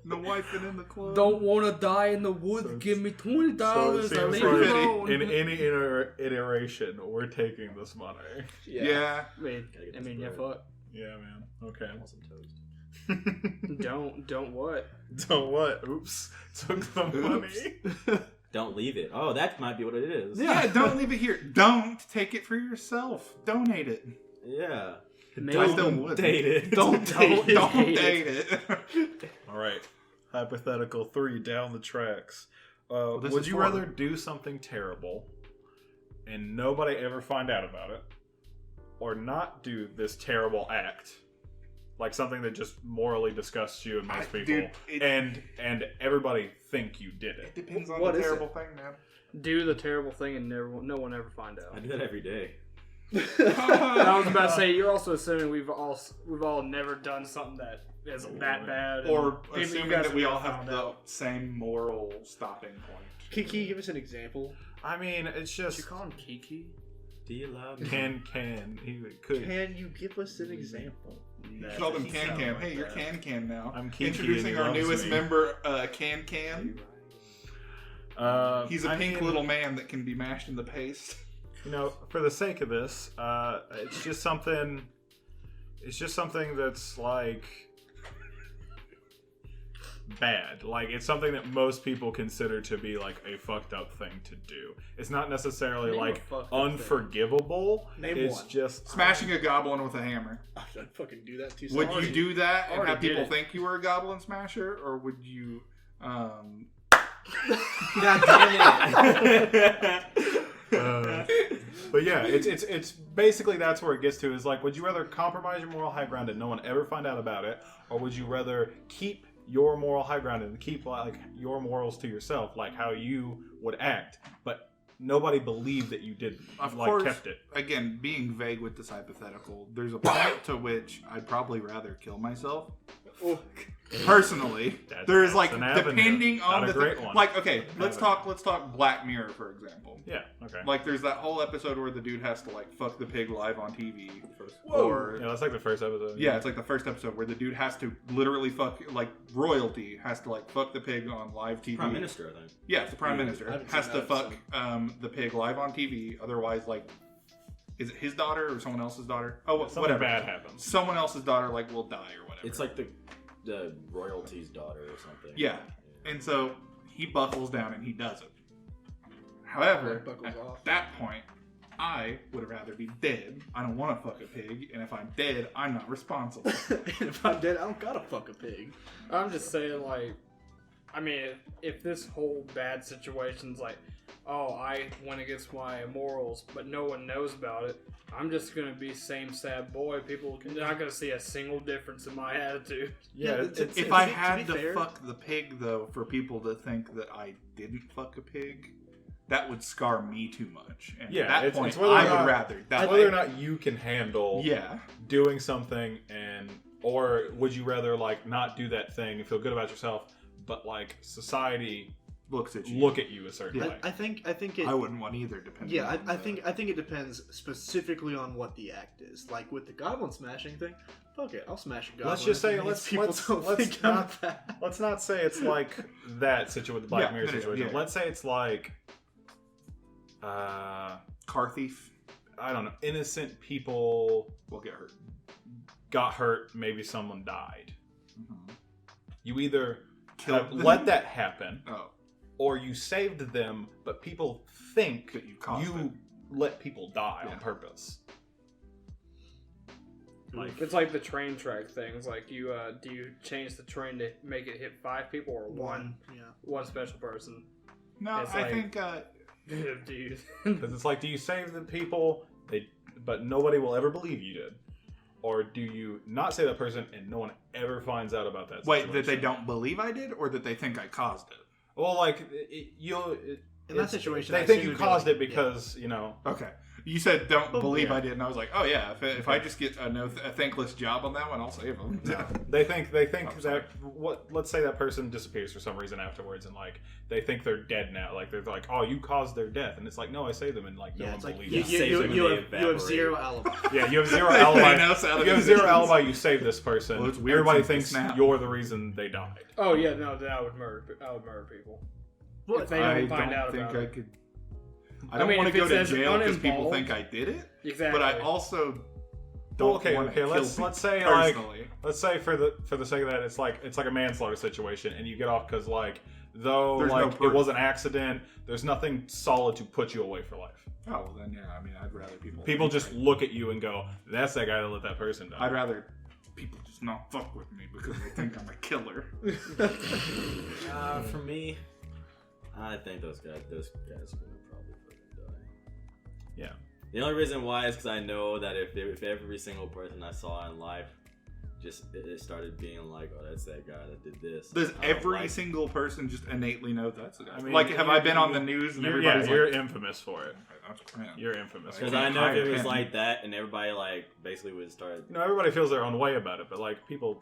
The wife and in the club. Don't want to die in the woods. So Give me $20. So it I seems leave like it alone. in any iteration, we're taking this money. Yeah. I mean, yeah, fuck. Yeah, man. Okay. I want some toast. Don't what? So what? Oops. Took the money. Don't leave it. Oh, that might be what it is. Yeah, don't leave it here. Don't take it for yourself. Donate it. Yeah. I still would. date it. Don't Don't date it. All right. Hypothetical 3 down the tracks. this Would is you 4. rather do something terrible and nobody ever find out about it, or not do this terrible act, like something that just morally disgusts you and most people, Dude, and everybody think you did It it? depends on What the is terrible thing, man. Do the terrible thing and no one ever find out. I do that every day. I was about to say, you're also assuming we've all never done something that is that bad, and Or people- you assuming guys that we never all have found the out. same moral stopping point. Kiki, give us an example. I mean, it's Did you just call him Kiki? Do you love me? he could. Can you give us an example? You called him Can Can. Hey, you're Can Can now. I'm Kiki Introducing and our he loves newest me. member, Can Can. He's a I pink mean, little man that can be mashed in the paste. You know, for the sake of this, it's just something. It's just something that's like bad. Like, it's something that most people consider to be like a fucked up thing to do. It's not necessarily Name a like fucked up thing. unforgivable. Name it's one. just Smashing a goblin with a hammer. I'd fucking do that too. Would you do that and already have people did it. think you were a goblin smasher, or would you? God damn it. But yeah, it's basically that's where it gets to, is like, would you rather compromise your moral high ground and no one ever find out about it, or would you rather keep your moral high ground and keep like your morals to yourself, like how you would act, but nobody believed that you did, Of like course, kept it? again, being vague with this hypothetical, there's a point to which I'd probably rather kill myself. Personally, there's like, an avenue. depending on Not a the great one. like, okay, let's Avenue. talk Black Mirror, for example. Yeah. Okay. Like, there's that whole episode where the dude has to like fuck the pig live on TV. Whoa. Or Yeah, that's like the first episode. yeah, it's like the first episode where the dude has to literally fuck, like, royalty has to like fuck the pig on live TV. Prime Minister, I think. Yeah, it's the prime I minister haven't has seen to that fuck the pig live on TV. Otherwise, like, is it his daughter or someone else's daughter? Oh, Something whatever. bad happens. Someone else's daughter like will die or whatever. It's like the royalty's daughter or something. Yeah. And so he buckles down and he does it. However, Buckles at off. that point, I would rather be dead. I don't want to fuck a pig, and if I'm dead, I'm not responsible. If I'm dead, I don't gotta fuck a pig. I'm just saying, like, I mean, if this whole bad situation's like, oh, I went against my morals, but no one knows about it, I'm just gonna be same sad boy. People are not gonna see a single difference in my attitude. Yeah, If I had to fuck the pig, though, for people to think that I didn't fuck a pig, that would scar me too much. And Yeah, at that it's point, whether or I not- would rather die. whether or not you can handle Yeah. doing something, or would you rather like not do that thing and feel good about yourself, but like society Looks at you. look at you a certain way? I think it. I wouldn't want either, depending Yeah, on I think it depends specifically on what the act is. Like with the goblin smashing thing, fuck it, I'll smash a goblin. Let's just say if let's people let's, don't let's think I'm not bad. let's not say it's like that situation with the Black Yeah, Mirror yeah, situation. yeah. Let's say it's like car thief I don't know, innocent people will get hurt. got hurt, maybe someone died. Mhm. You either Killed them? let that happen, Oh, or you saved them, but people think that you caused it. let people die Yeah. on purpose. Like, It's like the train track thing. It's like, you do you change the train to make it hit 5 people or one Yeah. special person? No, It's I like- think Dude. because it's like, do you save the people, but nobody will ever believe you did, or do you not save that person and no one ever finds out about that? wait, that they situation? don't believe I did, or that they think I caused it. Well, like In that situation, they I think assume you it'd be caused like- it because you know. Okay. You said don't Oh, believe yeah. I did, and I was like, oh yeah, if I just get a thankless job on that one, I'll save them. No, they think Oh, sorry. that let's say that person disappears for some reason afterwards, and like they think they're dead now. Like they're like, oh, you caused their death, and it's like, no, I saved them, and like no Yeah, one it's like believes you, it. Yeah. Save them and you they have evaporate. zero alibi. Yeah, you have zero They alibi. know so You have zero alibi. You saved this person. Well, it's weird Everybody since the thinks snap. you're the reason they died. Oh yeah, no, then I would murder people. If they I don't find don't out think about I it. could. I don't want if to go it to says jail because people uninvolved- think I did it, Exactly. but I also don't Okay, want to kill let's people say personally. let's say for the sake of that, it's like a manslaughter situation, and you get off because like though There's no like it proof. was an accident, there's nothing solid to put you away for life. Oh well, then yeah. I mean, I'd rather people. People just look at you and go, "That's that guy that let that person die." I'd rather people just not fuck with me because they think I'm a killer. For me, I think those guys are gonna probably fucking die. Yeah. The only reason why is because I know that if every single person I saw in life just it started being like, oh, that's that guy that did this. Does I don't every like- single person just innately know that's the guy? I mean, like, have I been on the news and everybody's you're like, infamous for it. You're infamous. For Because it. I know if it was Hire like that and everybody like basically would start. You know, everybody feels their own way about it, but like people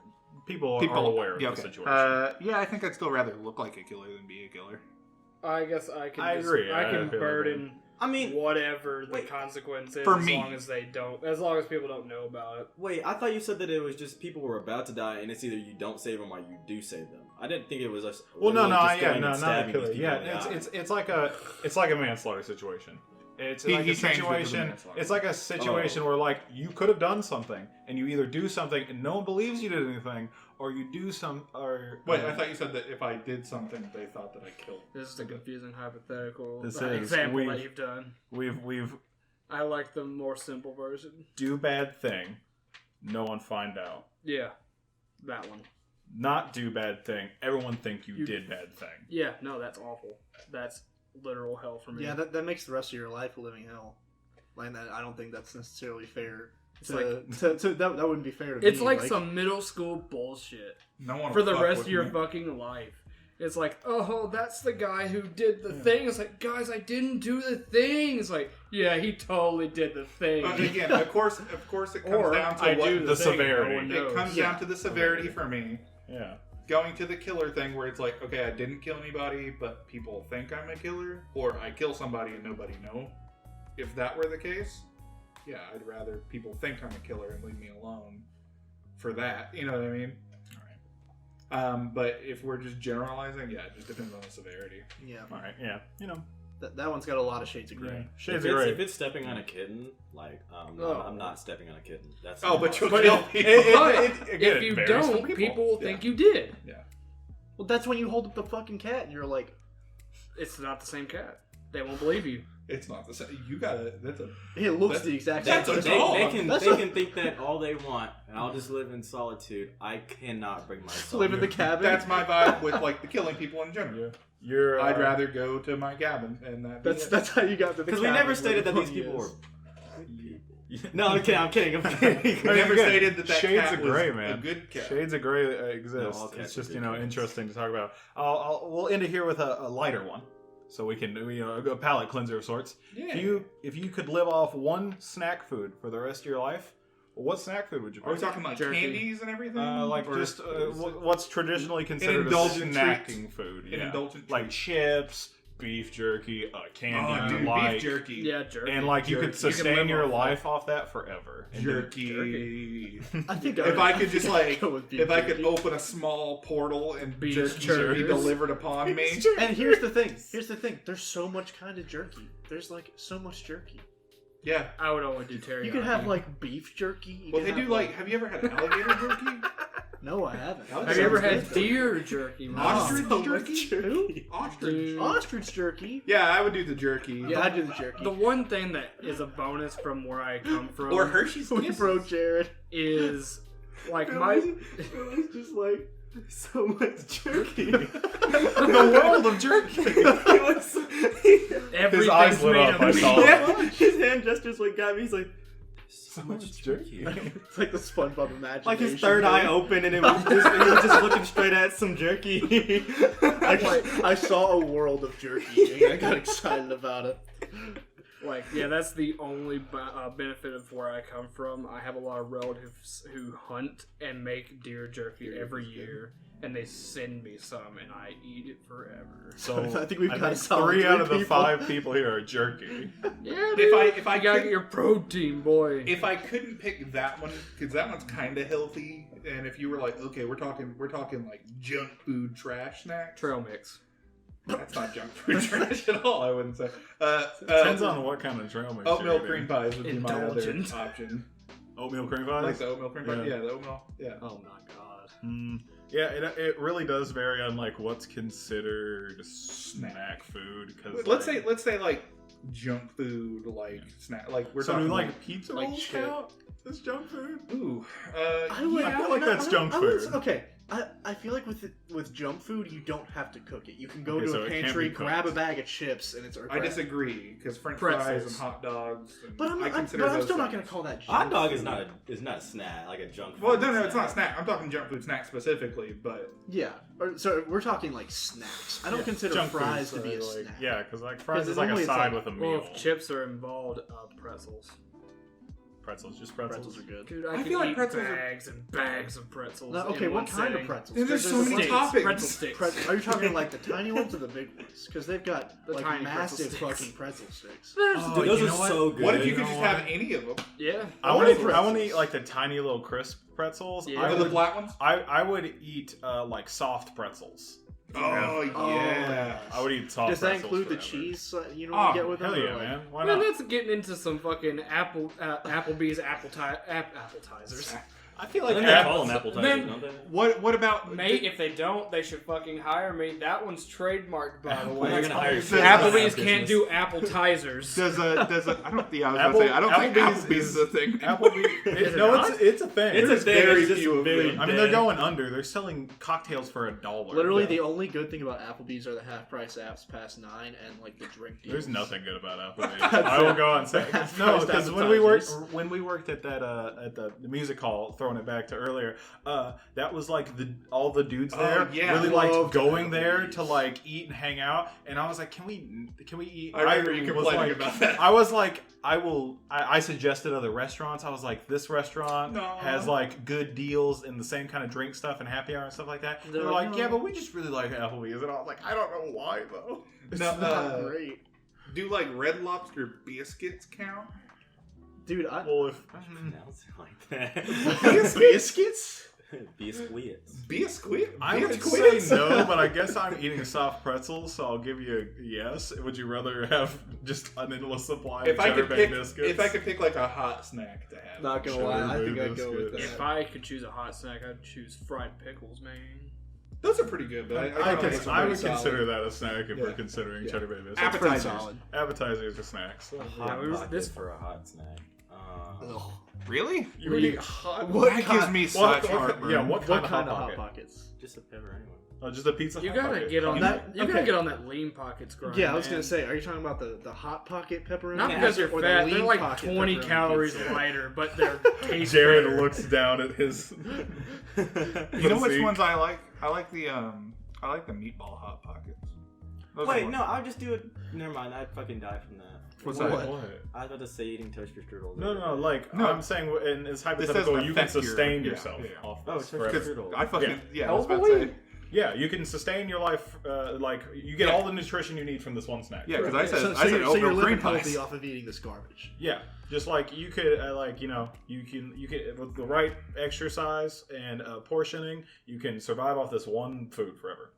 are aware of yeah, the okay. situation. Yeah, I think I'd still rather look like a killer than be a killer. I guess I can. I agree. I I can feel burden I mean, whatever the wait, consequence is, for as me. long as they don't, as long as people don't know about it. wait, I thought you said that it was just people were about to die, and it's either you don't save them or you do save them. I didn't think it was us. Well, no, literally just yeah, going no, and not a stabbing killer. these people Yeah, in the eye. it's like a manslaughter situation. It's He like a changed it to the situation. manslaughter. It's like a situation where like you could have done something, and you either do something and no one believes you did anything, or you do some. Or Wait, I thought you said that if I did something, they thought that I killed. This is a confusing hypothetical This is. example that We've- you've done. we've I like the more simple version. do bad thing, no one find out. Yeah, that one. Not do bad thing, everyone think you did bad thing. Yeah, no, that's awful. That's literal hell for me. Yeah, that makes the rest of your life a living hell. Like that, I don't think that's necessarily fair. It's That wouldn't be fair to me. it's like some middle school bullshit No one for the fuck rest with of your me. fucking life. It's like, oh, that's the guy who did the thing. It's like, guys, I didn't do the thing. It's like, yeah, he totally did the thing. But again, of course, it comes Or down to I what do the thing, severity. no one it knows. comes Yeah. down to the severity for me. Yeah. Going to the killer thing where it's like, okay, I didn't kill anybody, but people think I'm a killer, or I kill somebody and nobody know. If that were the case, yeah, I'd rather people think I'm a killer and leave me alone for that. You know what I mean? But if we're just generalizing, yeah, it just depends on the severity. Yeah, All right. Yeah. You know. that one's got a lot of shades of gray. Shades if of it's, gray. if it's stepping on a kitten, like Oh. I'm not stepping on a kitten. That's Oh, but you'll But kill if- people. Again, If you it varies from don't, people will think you did. Well, that's when you hold up the fucking cat and you're like, It's not the same cat. They won't believe you. It's not the same. You gotta. That's a. It looks That's- the exact that's same. a They dog. can think that all they want, and I'll just live in solitude. I cannot bring myself. Live in the cabin. That's my vibe with like the killing people in general. Yeah. You're. I'd rather go to my cabin and that. That's how you got to the Because we cabin never where stated the that these money people is. were good people. No, I'm kidding. We never stated that Shades cat of gray, was man. a good cat. Shades of gray exist. all cats It's just are good cats. interesting to talk about. We'll end it here with a lighter one, so we can a palate cleanser of sorts. Yeah. If you could live off one snack food for the rest of your life, what snack food would you pick? Are we talking like Jerky. candies and everything? Like Or just what's traditionally considered a indulgent snacking food? An Yeah. indulgent Like treat. chips, beef jerky, candy Oh, you dude, like, beef jerky. Yeah, jerky. and like you could Jerky. You can sustain live your off life off that forever. And Jerky. I think If I could just like, go with beef if I could jerky. open a small portal and Beef jerky jerky. be delivered upon me. And here's the thing. There's so much kind of jerky. There's like so much jerky. Yeah. I would only do teriyaki. You could have like beef jerky. You Well, could they do have, like. Have you ever had alligator jerky? No, I haven't. That Have you ever sounds had good. deer jerky? man? Ostrich so much jerky? jerky. Ostrich. Dude. Ostrich jerky. Yeah, I would do the jerky. Yeah, I do the jerky. The one thing that is a bonus from where I come from, Or Hershey's We Kisses. broke Jared. is like It my. was just like so much jerky. the world of jerky. Everything's eyes lit made up, of I meat. saw Yeah, his hand gestures like got me. He's like, so much jerky. It's like the SpongeBob imagination. Like his third eye open, and he was just looking straight at some jerky. I saw a world of jerky and I got excited about it. Like, yeah, that's the only benefit of where I come from. I have a lot of relatives who hunt and make deer jerky every year, and they send me some, and I eat it forever. So I think we've got a think solid 3 out of the people. 5 people here are jerky. Yeah, If I you gotta could- get your protein, boy. If I couldn't pick that one, because that one's kind of healthy, and if you were like, okay, we're talking like junk food trash snacks. Trail mix. That's not junk food trash at all. I wouldn't say. Depends on what kind of trail mix. oatmeal you're eating. cream pies would be my other Indulgent. option. Oatmeal cream pies. Like the oatmeal cream pie. Yeah. Yeah, the oatmeal. Yeah. Oh my god. Yeah, it really does vary on like what's considered snack food. Because Let's say like junk food, like snack, like we're so talking do like pizza like rolls chip. count as junk food? ooh, I would- I feel like no, that's junk I would- food. Okay, I feel like with junk food you don't have to cook it. You can go Okay, to so a it can't pantry, be cooked. grab a bag of chips, and it's. I disagree because French fries Pretzels. and hot dogs. And But I'm those still not things. going to call that. Junk Hot dog is food. not a snack, like a junk food. Well, no, it's not snack. I'm talking junk food snack specifically, but Yeah, so we're talking like snacks. I don't Yeah, consider junk fries food, to be a so, like, snack. Yeah, because like fries 'Cause is like a normally it's side like- with a meal. Well, if chips are involved, pretzels. Pretzels, just Pretzels are good. Dude, I I, feel can like eat pretzels are- bags and bags of pretzels. No, okay, in what one kind of sitting. pretzels? There's so many Sticks, toppings. Pretzel sticks. Are you talking like the tiny ones or the big ones? Because they've got The like tiny pretzel massive sticks. fucking pretzel sticks. Oh, Dude, those you are know what? so good. what if you You could know just what? have any of them? Yeah. I All want the to eat like the tiny little crisp pretzels. Yeah. I the would, black ones? I would eat like soft pretzels. Oh Oh, yeah. I would eat soft Does that pretzels include the forever. cheese? You know, Oh, you get with them. Hell or yeah, like- man. Why Man, not? that's getting into some fucking Applebee's appetizers. I feel I like think they apple- call them appetizers, Then- don't they? What about Mate, if they don't, they should fucking hire me. That one's trademarked, by the way. We're gonna hire you. Applebee's can't do appetizers. does a I don't yeah, I was Apple- gonna say I don't think Applebee's Applebee's is a thing. Applebee's. No, it's a thing. It's a There's thing. very It's just few of very them. I mean, they're going under. They're selling cocktails for $1. Literally, Yeah. the only good thing about Applebee's are the half price apps past 9 and like the drink deals. There's nothing good about Applebee's. That's I will it. go out and say Half no, priced because appetizers. when we worked at that at the music hall, throwing it back to earlier, that was like all the dudes there yeah, really I liked loved going there Applebee's. to like eat and hang out, and I was like, can we eat? I remember you was complaining like- about that. I was like, I suggested other restaurants. I was like, this restaurant No. has like good deals and the same kind of drink stuff and happy hour and stuff like that. They're They're like, like, no. yeah, but we just really like Applebee's, and I was like, I don't know why though. It's No, not great, Do like Red Lobster biscuits count? dude. Well, if Pronounce it like that. Biscuits? Biscuits. Biscuit? I would Biscuits? say no, but I guess I'm eating soft pretzels, so I'll give you a yes. Would you rather have just an endless supply of If I cheddar could baked pick, biscuits? if I could pick like a hot snack to have. Not gonna Cheddar lie, I bay think I'd go with biscuits. that. If I could choose a hot snack, I'd choose fried pickles, man. Those those are pretty good, but I I don't think would solid. consider that a snack if we're Yeah. considering Yeah. cheddar bay biscuits. Appetizers. solid. Appetizers are snacks. Hot we were- pocket this- for a hot snack. Really? You eat hot. That gives me such what, heartburn. yeah, what What kind of hot Hot pocket? Pockets? Just a pepperoni one. Oh, just a pizza. You Hot gotta Pocket. get on That- that. You gotta okay. get on that lean pockets grind. Yeah, I was man. gonna say, are you talking about the Hot Pocket pepperoni? Not because you're Or the fat. lean They're like pocket 20 pepperoni calories pizza? lighter, but they're tasty. Jared looks down at his. You know which physique. ones I like? I like the meatball hot pockets. Those are Wait, what- no, I would just do it. Never mind, I'd fucking die from that. What's What? that? What? I was about to say eating toaster strudels. No, like No. I'm saying, and it's This hypothetical. doesn't You can affect your- sustain yeah, yourself yeah. off Oh, this toaster forever. strudels. I fucking Yeah. I was about to say. Yeah, you can sustain your life. Like you get all the nutrition you need from this one snack. Yeah, because I said So, I said you're oatmeal living cream healthy pies. off of eating this garbage. Yeah, just like you could, you can with the right exercise and portioning, you can survive off this one food forever.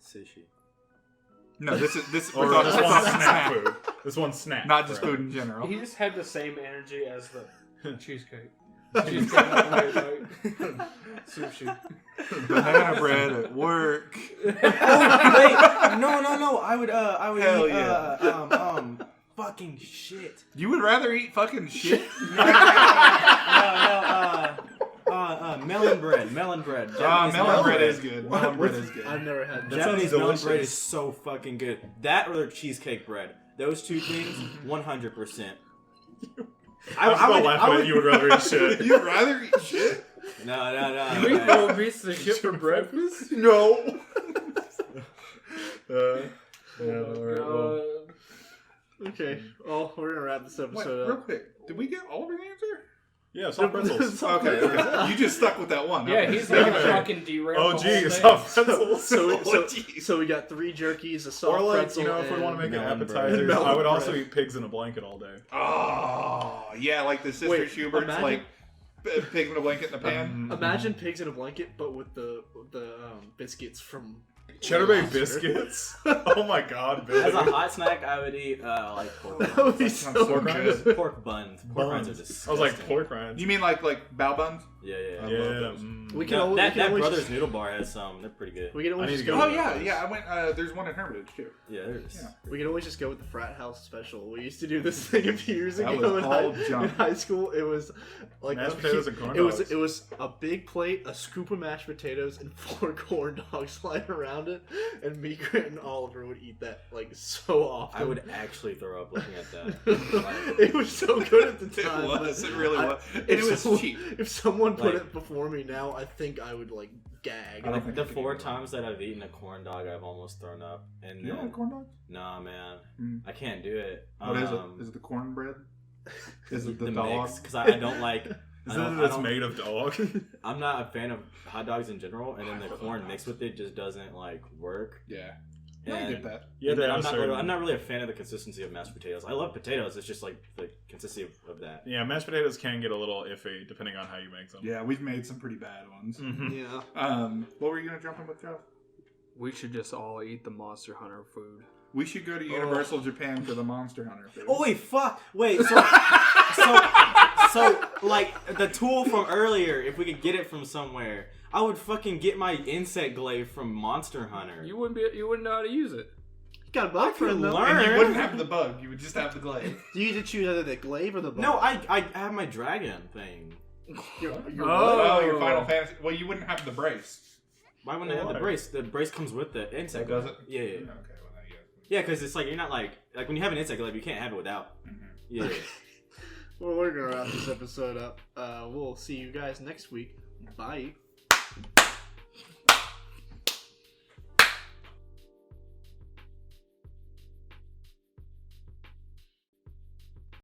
Sushi. No, this is Or we're talking this one about snack food. This one snack. not just forever. food in general. He just had the same energy as the cheesecake. Cheesecake, right. Sushi. Banana bread at work. Oh wait, no. I would Hell eat yeah. fucking shit. You would rather eat fucking shit? Melon bread. Melon bread. Ah, Japanese melon bread is good. Melon bread What's- is good. I've never had that. Japanese sounds melon bread delicious. is so fucking good. That or their cheesecake bread. Those two things, 100%. I'm still laughing at you would rather eat shit. You'd rather eat shit? No. You eat little pieces of shit for breakfast? No. Yeah, all right, well. Okay, well, we're gonna wrap this Wait, episode real up. quick. Did we get Oliver's answer? Yeah, soft pretzels. Okay. You just stuck with that one. Yeah, Okay. he's like Yeah. fucking derailed. Oh, the whole gee, thing. soft pretzels. So we got 3 jerkies, a soft Or like, pretzel, you know, if we and- want to make it melon bread. appetizers, Melon I would also bread. eat pigs in a blanket all day. Oh, yeah, like the Sister Wait, Schubert's, imagine- like pig in a blanket in a pan. Imagine pigs in a blanket, but with the biscuits from Cheddar Bay Monster. biscuits. Oh my god, Billy. As a hot snack, I would eat like pork That would be buns. so Pork rinds. good. Pork buns. Pork buns are I disgusting. was like pork rinds. You mean like bow buns? Yeah. I love Yeah. those. We can No, always, that we can always Brothers just, Noodle Bar has some. They're pretty good. we can I always need just to go. go Oh to yeah, those. yeah. I went. There's one in Hermitage too. Yeah, there's. Yeah. We can always just go with the frat house special. We used to do this thing a few years That ago was in all high, junk. in high school. It was like Mashed a potatoes hu- and corn it was dogs. it was a big plate, a scoop of mashed potatoes, and 4 corn dogs lying around it. And me, Grant, and Oliver would eat that like so often. I would actually throw up looking at that. It was so good at the time. It was. but It really I- was. And if it was someone- cheap. If someone put Like- it before me now, I think I would like gag. I don't think The I could 4 eat times that I've eaten a corn dog, I've almost thrown up. And You don't then, like corn dogs? nah, man, Mm. I can't do it. What is it? Is it the cornbread? Is it the, the dog? mix? Because I don't like. Is I don't, it I that's don't- made of dog? I'm not a fan of hot dogs in general, and then the corn mixed with it just doesn't like work. Yeah. No, I And- get that. Yeah, and they then have I'm not, certain- I'm not really a fan of the consistency of mashed potatoes. I love potatoes. It's just like the consistency of that. Yeah, mashed potatoes can get a little iffy depending on how you make them. Yeah, we've made some pretty bad ones. Mhm. Yeah. What were you gonna jump in with, Joe? We should just all eat the Monster Hunter food. We should go to Universal Japan for the Monster Hunter food. Oh wait, fuck! Wait, so like the tool from earlier, if we could get it from somewhere, I would fucking get my insect glaive from Monster Hunter. You wouldn't know how to use it. You got a bug for could him though. learn. And you wouldn't have the bug. You would just have the glaive. You either choose either the glaive or the bug. No, I have my dragon thing. Your Oh, your Final Fantasy. Well, you wouldn't have the brace. Why wouldn't I have the Why? brace? The brace comes with the insect. Does it? Yeah, yeah. Okay, well, yeah. Yeah, because it's like you're not like when you have an insect glaive, you can't have it without. Yeah. Well, we're gonna wrap this episode up. We'll see you guys next week. Bye.